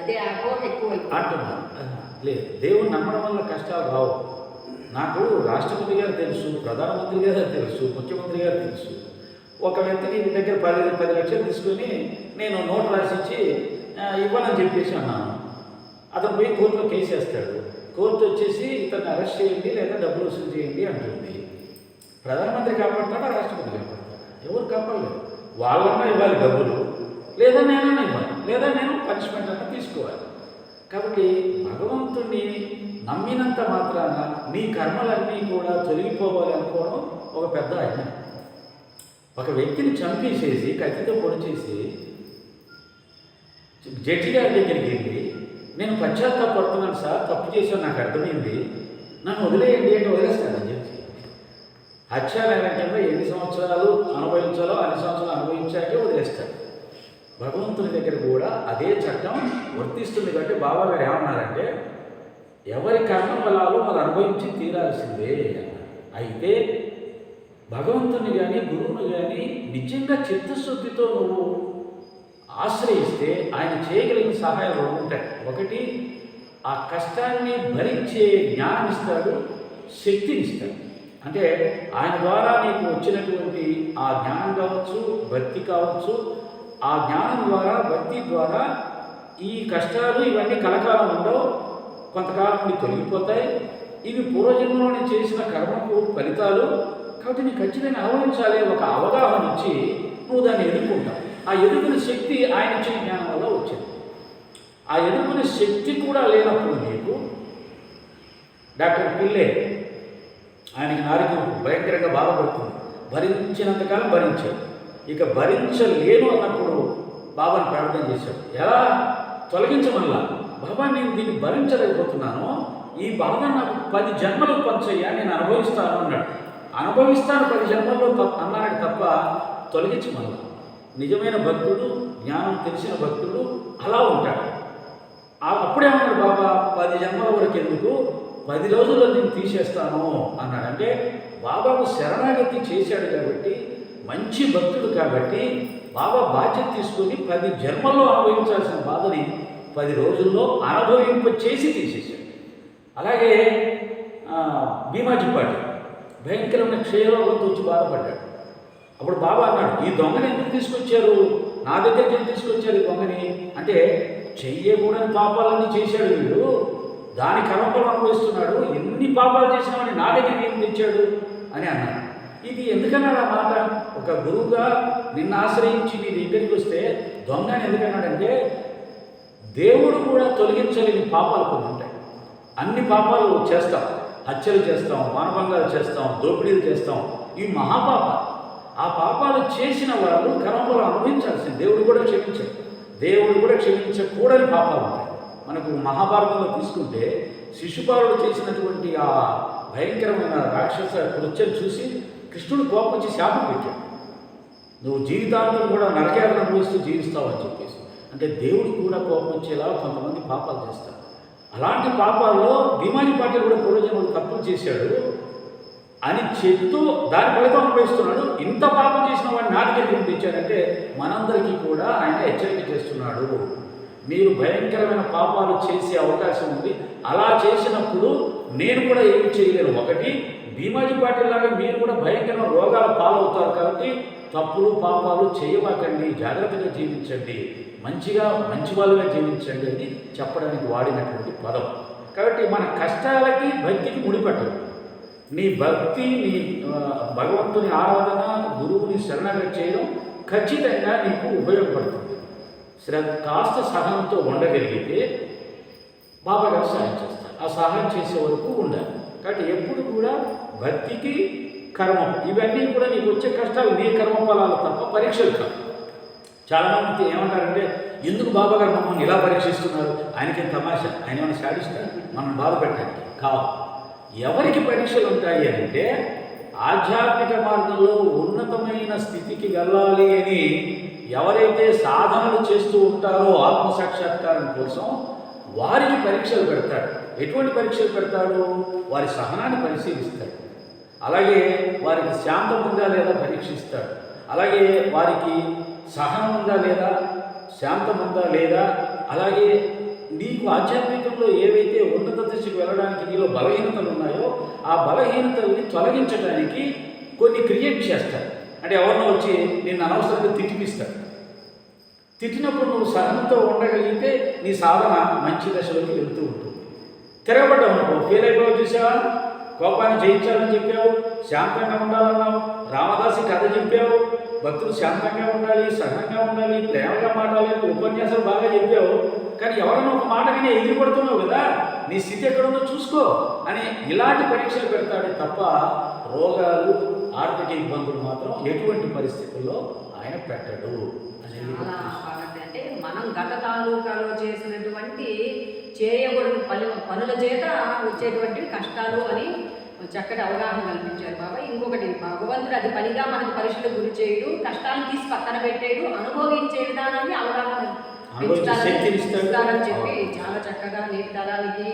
అదే ఎక్కువ అంటున్నారు. లేదు, దేవుణ్ణి నమ్మడం వల్ల కష్టాలు రావు. నాకు రాష్ట్రపతి గారు తెలుసు, ప్రధానమంత్రి గారు తెలుసు, ముఖ్యమంత్రి గారు తెలుసు. ఒక వ్యక్తికి మీ దగ్గర 10 లక్షలు తీసుకొని నేను నోటు రాసిచ్చి ఇవ్వనని చెప్పేసి అన్నాను. అతను పోయి కోర్టులో కేసు వేస్తాడు. కోర్టు వచ్చేసి ఇతన్ని అరెస్ట్ చేయండి లేదా డబ్బులు వసూలు చేయండి అంటుంది. ప్రధానమంత్రి కాపాడుతాడా, రాష్ట్రపతి కాపాడుతాడా? ఎవరు కాపాడలేదు. వాళ్ళన్నా ఇవ్వాలి డబ్బులు, లేదా నేనన్నా ఇవ్వాలి, లేదా నేను పనిష్మెంట్ అన్నా తీసుకోవాలి. కాబట్టి భగవంతుడిని నమ్మినంత మాత్రాన నీ కర్మలన్నీ కూడా తొలగిపోవాలి అనుకోవడం ఒక పెద్ద అజ్ఞానం. ఒక వ్యక్తిని చంపేసేసి కత్తితో పొడిచేసి జడ్జి గారి దగ్గరికి వెళ్ళి నేను పశ్చాత్తాపడుతున్నాను సార్, తప్పు చేశాను, నాకు అర్థమైంది, నన్ను వదిలేయండి అంటే వదిలేస్తాను జడ్జి. హత్యాలైన కింద ఎన్ని సంవత్సరాలు అనుభవించాలో అన్ని సంవత్సరాలు అనుభవించాకే వదిలేస్తాడు. భగవంతుని దగ్గర కూడా అదే చట్టం వర్తిస్తుంది. కాబట్టి బాబా గారు ఏమన్నారంటే, ఎవరి కర్మ ఫలాలు వాళ్ళు అనుభవించి తీరాల్సిందే. అయితే భగవంతుని కానీ గురువుని కానీ నిజంగా చిత్తశుద్ధితో నువ్వు ఆశ్రయిస్తే ఆయన చేయగలిగిన సహాయం 2 ఉంటాయి. ఒకటి, ఆ కష్టాన్ని భరించే జ్ఞానం ఇస్తాడు, శక్తిని ఇస్తాడు. అంటే ఆయన ద్వారా నీకు వచ్చినటువంటి ఆ జ్ఞానం కావచ్చు, భక్తి కావచ్చు, ఆ జ్ఞానం ద్వారా, భక్తి ద్వారా ఈ కష్టాలు ఇవన్నీ కలకాలం ఉండవు, కొంతకాలం నుండి తొలగిపోతాయి. ఇవి పూర్వజన్మలోనే చేసిన కర్మకు ఫలితాలు కాబట్టి నీకు ఖచ్చితంగా అనుభవించాలి. ఒక అవగాహన ఇచ్చి నువ్వు దాన్ని ఎదుర్కొంటావు. ఆ ఎదుర్కొనే శక్తి ఆయన ఇచ్చిన జ్ఞానం వల్ల వచ్చింది. ఆ ఎదుర్కొనే శక్తి కూడా లేనప్పుడు నీకు డాక్టర్ పిల్లే ఆయనకి నారికం భయంకరంగా బాధపడుతుంది. భరించినంతకాలం భరించాడు. ఇక భరించలేను అన్నప్పుడు బాబాని ప్రార్థన చేశాడు. ఎలా తొలగించమల్లా, బాబా నేను దీన్ని భరించలేకపోతున్నాను, ఈ బాధ నాకు 10 జన్మలు పంచయ్యా, నేను అనుభవిస్తాను అన్నాడు. అనుభవిస్తాను 10 జన్మల్లో అన్నాడు తప్ప తొలగించమల్లా. నిజమైన భక్తుడు, జ్ఞానం తెలిసిన భక్తుడు అలా ఉంటాడు. అప్పుడేమన్నాడు బాబా, 10 జన్మల వరకు ఎందుకు, 10 రోజుల్లో నేను తీసేస్తాను అన్నాడు. అంటే బాబాకు శరణాగతి చేశాడు కాబట్టి, మంచి భక్తుడు కాబట్టి బాబా బాధ్యత తీసుకొని 10 జన్మల్లో అనుభవించాల్సిన బాధని 10 రోజుల్లో అనుభవింపచేసి తీసేశాడు. అలాగే భీమాజీపాటి భయంకరమైన క్షయరోగంతో వచ్చి బాధపడ్డాడు. అప్పుడు బాబా అన్నాడు, ఈ దొంగని ఎందుకు తీసుకొచ్చారు, నా దగ్గరికి ఎందుకు తీసుకొచ్చారు ఈ దొంగని అంటే, చెయ్యకూడని పాపాలన్నీ చేశాడు వీడు, దాని కర్మఫలం అనుభవిస్తున్నాడు, ఎన్ని పాపాలు చేసినామని నా దగ్గరికి ఏం తెచ్చాడు అని అన్నాడు. ఇది ఎందుకన్నాడు ఆ మాట? ఒక గురువుగా నిన్ను ఆశ్రయించి నీ దగ్గరికి వస్తే దొంగ అని ఎందుకన్నాడంటే, దేవుడు కూడా తొలగించలేని పాపాలు కొన్ని ఉంటాయి. అన్ని పాపాలు చేస్తాం, హత్యలు చేస్తాం, మానభంగాలు చేస్తాం, దోపిడీలు చేస్తాం, ఇవి మహాపాపాలు. ఆ పాపాలు చేసిన వాళ్ళు కర్మఫలం అనుభవించాల్సింది. దేవుడు కూడా క్షమించాడు. దేవుడు కూడా క్షమించకూడని పాపాలు ఉంటాయి. మనకు మహాభారతంలో తీసుకుంటే శిశుపాలుడు చేసినటువంటి ఆ భయంకరమైన రాక్షస కృత్యం చూసి కృష్ణుడు కోపం వచ్చి శాపం పెట్టాడు. నువ్వు జీవితాంతం కూడా నరకేతన అనుభవిస్తూ జీవిస్తావు అని చెప్పేసి. అంటే దేవుడికి కూడా కోపం వచ్చేలా కొంతమంది పాపాలు చేస్తారు. అలాంటి పాపాల్లో భీమాజీ పాటిల్ కూడా పూర్వజన్మలు తప్పులు చేశాడు అని చెప్తూ దాని ఫలితం అనుభవిస్తున్నాడు. ఇంత పాపం చేసిన వాడిని నా దగ్గరికి ఎందుకు తెచ్చాడంటే, మనందరికీ కూడా ఆయన హెచ్చరిక చేస్తున్నాడు, మీరు భయంకరమైన పాపాలు చేసే అవకాశం ఉంది. అలా చేసినప్పుడు నేను కూడా ఏమి చేయలేను. ఒకటి, భీమాజీ పాటిల్ లాగా మీరు కూడా భయంకరమైన రోగాల పాలవుతారు. కాబట్టి తప్పులు పాపాలు చేయమాకండి, జాగ్రత్తగా జీవించండి, మంచిగా మంచి వాళ్ళుగా జీవించండి అని చెప్పడానికి వాడినటువంటి పదం. కాబట్టి మన కష్టాలకి భక్తికి ముడిపట్టదు. నీ భక్తి, నీ భగవంతుని ఆరాధన, గురువుని శరణాగతి చేయడం ఖచ్చితంగా నీకు ఉపయోగపడుతుంది. కాస్త సహనంతో ఉండగలిగితే బాబా గారు సహాయం చేస్తారు. ఆ సహాయం చేసే వరకు ఉండాలి. కాబట్టి ఎప్పుడు కూడా భక్తికి కర్మం ఇవన్నీ కూడా నీకు వచ్చే కష్టాలు నీ కర్మఫలాలు తప్ప పరీక్షలు కాదు. చాలామంది ఏమంటారంటే, ఎందుకు బాబా గారు మమ్మల్ని ఇలా పరీక్షిస్తున్నారు, ఆయనకేం తమాషా, ఆయన ఏమైనా సాధిస్తారు మనం బాధ పెట్టడానికి కాదు. ఎవరికి పరీక్షలు ఉంటాయి అంటే, ఆధ్యాత్మిక మార్గంలో ఉన్నతమైన స్థితికి వెళ్ళాలి అని ఎవరైతే సాధనలు చేస్తూ ఉంటారో ఆత్మసాక్షాత్కారం కోసం, వారికి పరీక్షలు పెడతాడు. ఎటువంటి పరీక్షలు పెడతాడు? వారి సహనాన్ని పరిశీలిస్తాడు. అలాగే వారికి శాంతం ఉందా లేదా పరీక్షిస్తాడు. అలాగే వారికి సహనం ఉందా లేదా, శాంతం ఉందా లేదా, అలాగే నీకు ఆధ్యాత్మికంలో ఏవైతే ఉన్నత దశకు వెళ్ళడానికి నీలో బలహీనతలు ఉన్నాయో ఆ బలహీనతల్ని తొలగించడానికి కొన్ని క్రియేట్ చేస్తాడు. అంటే ఎవరినో వచ్చి నిన్ను అనవసరంగా తిట్టిపిస్తాడు. తిట్టినప్పుడు నువ్వు సహనంతో ఉండగలిగితే నీ సాధన మంచి దశలోకి వెళుతూ ఉంటుంది. తిరగబడ్డావు అనుకో, ఫెయిల్ అయిపోయావు. చూసావా, కోపాన్ని జయించాలని చెప్పావు, శాంతంగా ఉండాలన్నావు, రామదాసి కథ చెప్పావు, భక్తులు శాంతంగా ఉండాలి, సహనంగా ఉండాలి, ప్రేమగా మాట్లాడాలి, ఉపన్యాసాలు బాగా చెప్పావు. కానీ ఎవరైనా ఒక మాటగానే ఎగిరిపడుతున్నావు కదా, నీ స్థితి ఎక్కడుందో చూసుకో అని ఇలాంటి పరీక్షలు పెడతాడే తప్ప రోగాలు, ఆర్థిక ఇబ్బందులు మాత్రం ఎటువంటి పరిస్థితుల్లో ఆయన పెట్టడు. అంటే మనం గత తాలూకాలో చేసినటువంటి చేయకూడని పనుల చేత వచ్చేటువంటి కష్టాలు అని చక్కటి అవగాహన కల్పించారు బాబా. ఇంకొకటి, భగవంతుడు అది పనిగా మనకు పరీక్షలకు గురి చేయడు, కష్టాలను తీసి పక్కన పెట్టేడు, అనుభవించే విధానాన్ని అవగాహన పెంచుతారని చెప్పి చాలా చక్కగా నేటి తరానికి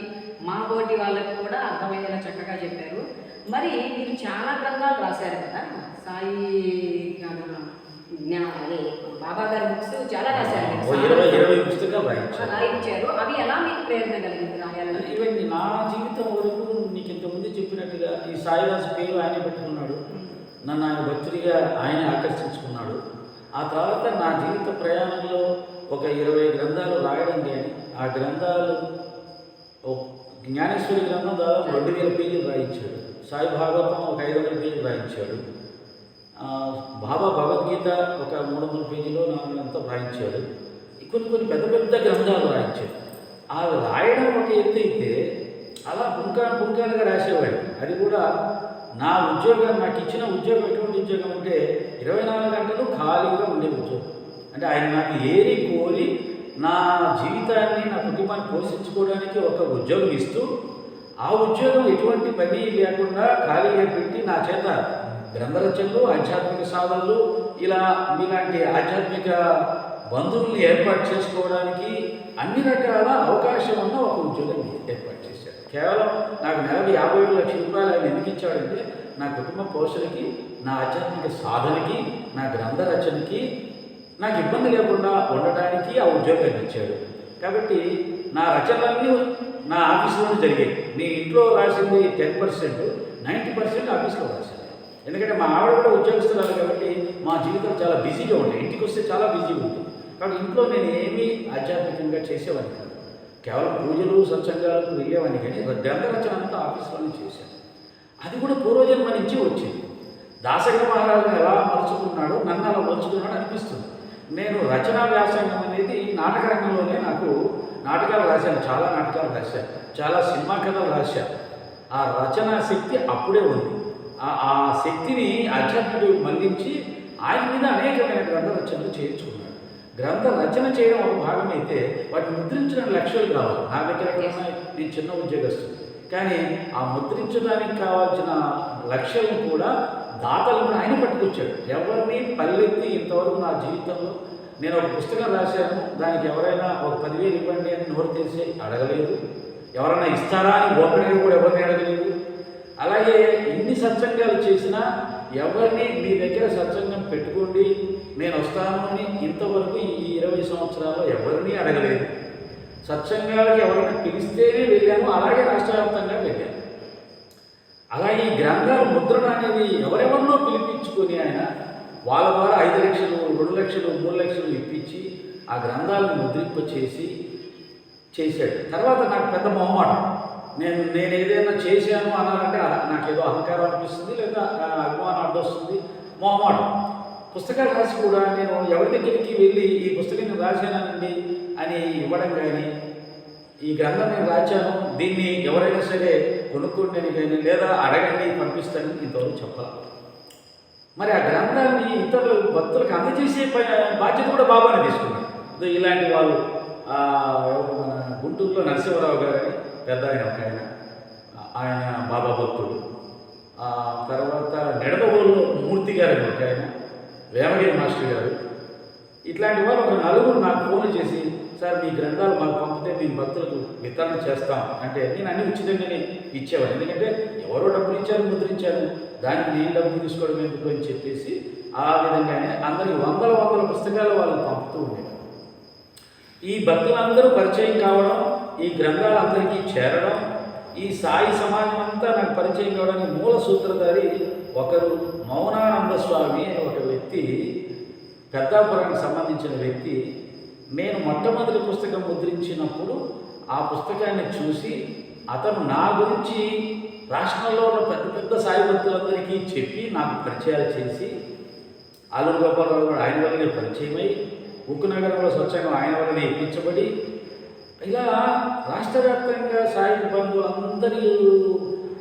మా పోటీ వాళ్ళకి కూడా అర్థమయ్యేలా చక్కగా చెప్పారు. మరి మీరు చాలా గ్రంథాలు రాశారు కదా, సాయి అదే బాబా గారి బుక్స్ చాలా రాశారు, 20 పుస్తకాలు రాయించారు. అవి ఎలా మీకు ప్రేరణ కలిగింది రాయాలని? ఇవన్నీ నా జీవితం వరకు నీకు ఇంతకుముందు చెప్పినట్టుగా ఈ సాయిదాసు పేరు ఆయనే పెట్టుకున్నాడు. నన్ను ఆయన భక్తుడిగా ఆయనే ఆకర్షించుకున్నాడు. ఆ తర్వాత నా జీవిత ప్రయాణంలో ఒక 20 గ్రంథాలు రాయడం కానీ, ఆ గ్రంథాలు జ్ఞానేశ్వరి గ్రంథం దాదాపు 2000 పేజీలు రాయించాడు. సాయి భాగవతం ఒక 500 పేజీలు రాయించాడు. బాబా భగవద్గీత ఒక 300 పేజీలో 400 రాయించాడు. కొన్ని పెద్ద పెద్ద గ్రంథాలు రాయించాడు. ఆ రాయడం ఒక ఎత్తు అయితే అలా పుంకాలుగా రాసేవాడు. అది కూడా నా ఉద్యోగం, నాకు ఇచ్చిన ఉద్యోగం ఎటువంటి ఉద్యోగం అంటే 24 గంటలు ఖాళీగా ఉండే ఉద్యోగం. అంటే ఆయన నాకు ఏరి కోరి నా జీవితాన్ని, నా కుటుంబాన్ని పోషించుకోవడానికి ఒక ఉద్యోగం ఇస్తూ, ఆ ఉద్యోగం ఎటువంటి పని లేకుండా ఖాళీగా పెట్టి నా చేత గ్రంథరచనలు, ఆధ్యాత్మిక సాధనలు, ఇలా మీలాంటి ఆధ్యాత్మిక బంధువుల్ని ఏర్పాటు చేసుకోవడానికి అన్ని రకాల అవకాశం ఉన్న ఒక ఉద్యోగం ఏర్పాటు చేశాడు. కేవలం నాకు నెలకు 50 లక్షల రూపాయలు ఆయన ఎందుకు ఇచ్చాడంటే, నా కుటుంబ పోషణకి, నా ఆధ్యాత్మిక సాధనకి, నా గ్రంథ రచనకి నాకు ఇబ్బంది లేకుండా ఉండటానికి ఆ ఉద్యోగాన్ని ఇచ్చాడు. కాబట్టి నా రచనలన్నీ నా ఆఫీసులోనే జరిగాయి. నీ ఇంట్లో రాసింది 10%, 90% ఆఫీస్లో రాశాను. ఎందుకంటే మా ఆవిడ కూడా ఉద్యోగస్తురాలు కాబట్టి మా జీవితం చాలా బిజీగా ఉంటాయి. ఇంటికి వస్తే చాలా బిజీగా ఉంటుంది. కాబట్టి ఇంట్లో నేను ఏమీ ఆధ్యాత్మికంగా చేసేవాడిని కాదు. కేవలం పూజలు, సత్సంగాలకు వెళ్ళేవాడిని, కానీ గ్రంథ రచన అంతా ఆఫీస్లోనే చేశాను. అది కూడా పూర్వజన్మ నుంచి వచ్చింది. దాసగ మహారాజుని ఎలా మలుచుకున్నాడో నన్ను అలా మలుచుకున్నాడు అనిపిస్తుంది. నేను రచనా వ్యాసంగం అనేది నాటక రంగంలోనే నాకు నాటకాలు రాశాను, చాలా నాటకాలు రాశాను, చాలా సినిమా కథలు రాశాను. ఆ రచనా శక్తి అప్పుడే ఉంది. ఆ శక్తిని ఆధ్యాత్మిక మళ్లించి ఆయన మీద అనేకమైన గ్రంథ రచనలు చేయించుకున్నాడు. గ్రంథ రచన చేయడం ఒక భాగం అయితే, వాటిని ముద్రించడానికి లక్ష్యాలు కావాలి. నా దగ్గర నేను చిన్న ఉద్యోగస్తుడు, కానీ ఆ ముద్రించడానికి కావాల్సిన లక్ష్యాలను కూడా దాతలను ఆయన పట్టుకొచ్చాడు. ఎవరిని పల్లెత్తి ఇంతవరకు నా జీవితంలో నేను ఒక పుస్తకం రాశాను, దానికి ఎవరైనా ఒక 10,000 ఇవ్వండి అని నోరు తెరిచి అడగలేదు. ఎవరైనా ఇస్తారా అని ఓపెన్గా కూడా ఎవరిని అడగలేదు. అలాగే ఇన్ని సత్సంగాలు చేసినా ఎవరిని మీ దగ్గర సత్సంగం పెట్టుకోండి నేను వస్తాను అని ఇంతవరకు ఈ 20 సంవత్సరాల్లో ఎవరిని అడగలేదు. సత్సంగాలకి ఎవరైనా పిలిస్తేనే వెళ్ళాను, అలాగే రాష్ట్ర వ్యాప్తంగా వెళ్ళాను. అలాగే ఈ గ్రంథాల ముద్రణ అనేది ఎవరెవరినో పిలిపించుకొని ఆయన వాళ్ళ ద్వారా 5 లక్షలు, 2 లక్షలు, 3 లక్షలు ఇప్పించి ఆ గ్రంథాలను ముద్రింపచేసి చేశాడు. తర్వాత నాకు పెద్ద మొహమాటం. నేను ఏదైనా చేశాను అనాలంటే నాకేదో అహంకారం అనిపిస్తుంది, లేదా అభిమానం అడ్డొస్తుంది, మొహమాటం. పుస్తకాలు రాసి కూడా నేను ఎవరి దగ్గరికి వెళ్ళి ఈ పుస్తకం రాశానండి అని ఇవ్వడం కానీ, ఈ గ్రంథం నేను రాశాను దీన్ని ఎవరైనా సరే కొనుక్కోండి అని కానీ, లేదా అడగండి పంపిస్తానని ఇంతవరకు చెప్పాలి. మరి ఆ గ్రంథాన్ని ఇతరుల భక్తులకు అందజేసే బాధ్యత కూడా బాబానే తీసుకున్నాను. ఇలాంటి వాళ్ళు మన గుంటూరులో నరసింహరావు గారని పెద్ద ఆయన ఒక ఆయన బాబా భక్తుడు. తర్వాత నెడమగోలులో మూర్తి గారు ఒక ఆయన, వేమగిరి మాస్టర్ గారు, ఇట్లాంటి వాళ్ళు ఒక 4 నాకు ఫోన్ చేసి, సార్ మీ గ్రంథాలు మాకు పంపితే మేము భక్తులకు వితరణ చేస్తాం అంటే నేను అన్ని ఉచితంగానే ఇచ్చేవాడు. ఎందుకంటే ఎవరో డబ్బులు ఇచ్చారు, ముద్రించాను, దానికి నేను డబ్బులు తీసుకోవడం ఎందుకు అని చెప్పేసి ఆ విధంగానే అందరికి 100 పుస్తకాలు వాళ్ళని పంపుతూ ఉండేవారు. ఈ భక్తులందరూ పరిచయం కావడం, ఈ గ్రంథాలు అందరికీ చేరడం, ఈ సాయి సమాజం అంతా నాకు పరిచయం కావడానికి మూల సూత్రధారి ఒకరు మౌనానంద స్వామి అనే ఒక వ్యక్తి, పెద్దాపురానికి సంబంధించిన వ్యక్తి. నేను మొట్టమొదటి పుస్తకం ముద్రించినప్పుడు ఆ పుస్తకాన్ని చూసి అతను నా గురించి రాష్ట్రంలో ఉన్న పెద్ద సాయి భక్తులందరికీ చెప్పి నాకు పరిచయాలు చేసి, ఆలూరు గోపాలరావు కూడా ఆయన వల్లనే పరిచయమై, ఉక్కునగరంలో స్వచ్ఛంగా ఆయన వల్లనే ఇప్పించబడి, ఇలా రాష్ట్ర వ్యాప్తంగా సాయి బంధువులందరి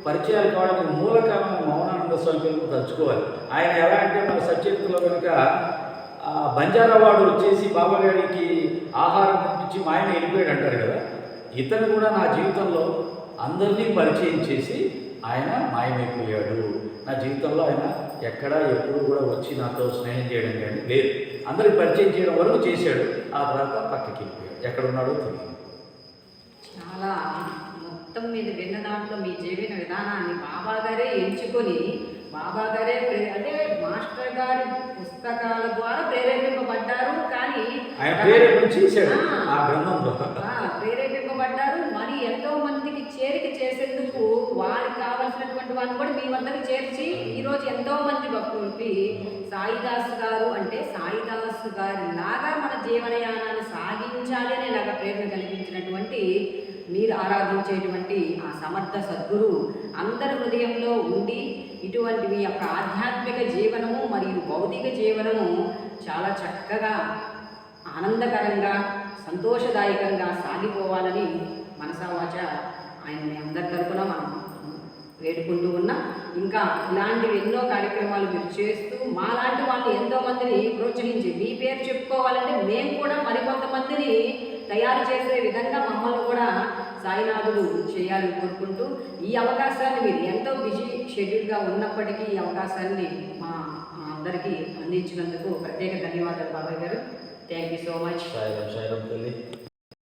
పరిచయాలు కావడానికి మూల కారణం మౌనానంద స్వామి పేరు తలుచుకోవాలి. ఆయన ఎలా అంటే మన సచరిత్రలో కనుక బంజారావాడు వచ్చేసి బాబాగారికి ఆహారం పంపించి మాయన వెళ్ళిపోయాడు అంటారు కదా, ఇతను కూడా నా జీవితంలో అందరినీ పరిచయం చేసి ఆయన మాయమైపోయాడు. నా జీవితంలో ఆయన ఎక్కడా ఎప్పుడు కూడా వచ్చి నాతో స్నేహం చేయడం కానీ లేదు. అందరికి పరిచయం చేయడం వరకు చేశాడు, ఆ తర్వాత పక్కకి వెళ్ళిపోయాడు. ఎక్కడున్నాడో తెలియదు. చాలా మొత్తం మీద విన్న దాంట్లో మీ జీవన విధానాన్ని బాబాగారే ఎంచుకొని, బాబాగారే అంటే మాస్టర్ గారి పుస్తకాల ద్వారా ప్రేరేపింపబడ్డారు. కానీ ఆయన ప్రేరేపణ చేశాడు ఆ గ్రంథంలో, ప్రేరేపింపబడ్డారు. మరి ఎంతో మందికి చేరిక చేసేందుకు వారికి కావాల్సినటువంటి కుటుంబాన్ని కూడా మీ వద్దకు చేర్చి ఈరోజు ఎంతో మంది భక్తులకి సాయిదాస్ గారు అంటే సాయిదాస్ గారి లాగా మన జీవనయానాన్ని సాగించాలి అనే లాగా ప్రేరణ కల్పించినటువంటి మీరు ఆరాధించేటువంటి ఆ సమర్థ సద్గురు అందరి హృదయంలో ఉండి ఇటువంటి మీ యొక్క ఆధ్యాత్మిక జీవనము మరియు భౌతిక జీవనము చాలా చక్కగా ఆనందకరంగా సంతోషదాయకంగా సాగిపోవాలని మనసావాచ ఆయన మీ అందరి తరపున మనం వేడుకుంటూ ఉన్నాం. ఇంకా ఇలాంటివి ఎన్నో కార్యక్రమాలు మీరు చేస్తూ మాలాంటి వాళ్ళు ఎంతోమందిని ప్రోత్సహించి మీ పేరు చెప్పుకోవాలంటే మేము కూడా మరికొంతమందిని తయారు చేసే విధంగా మమ్మల్ని కూడా సాయినాథుడు చేయాలని కోరుకుంటూ ఈ అవకాశాన్ని మీరు ఎంతో బిజీ షెడ్యూల్గా ఉన్నప్పటికీ ఈ అవకాశాన్ని మా అందరికీ అందించినందుకు ప్రత్యేక ధన్యవాదాలు బాబాయ్ గారు. Thank you so much. Sairam తల్లి.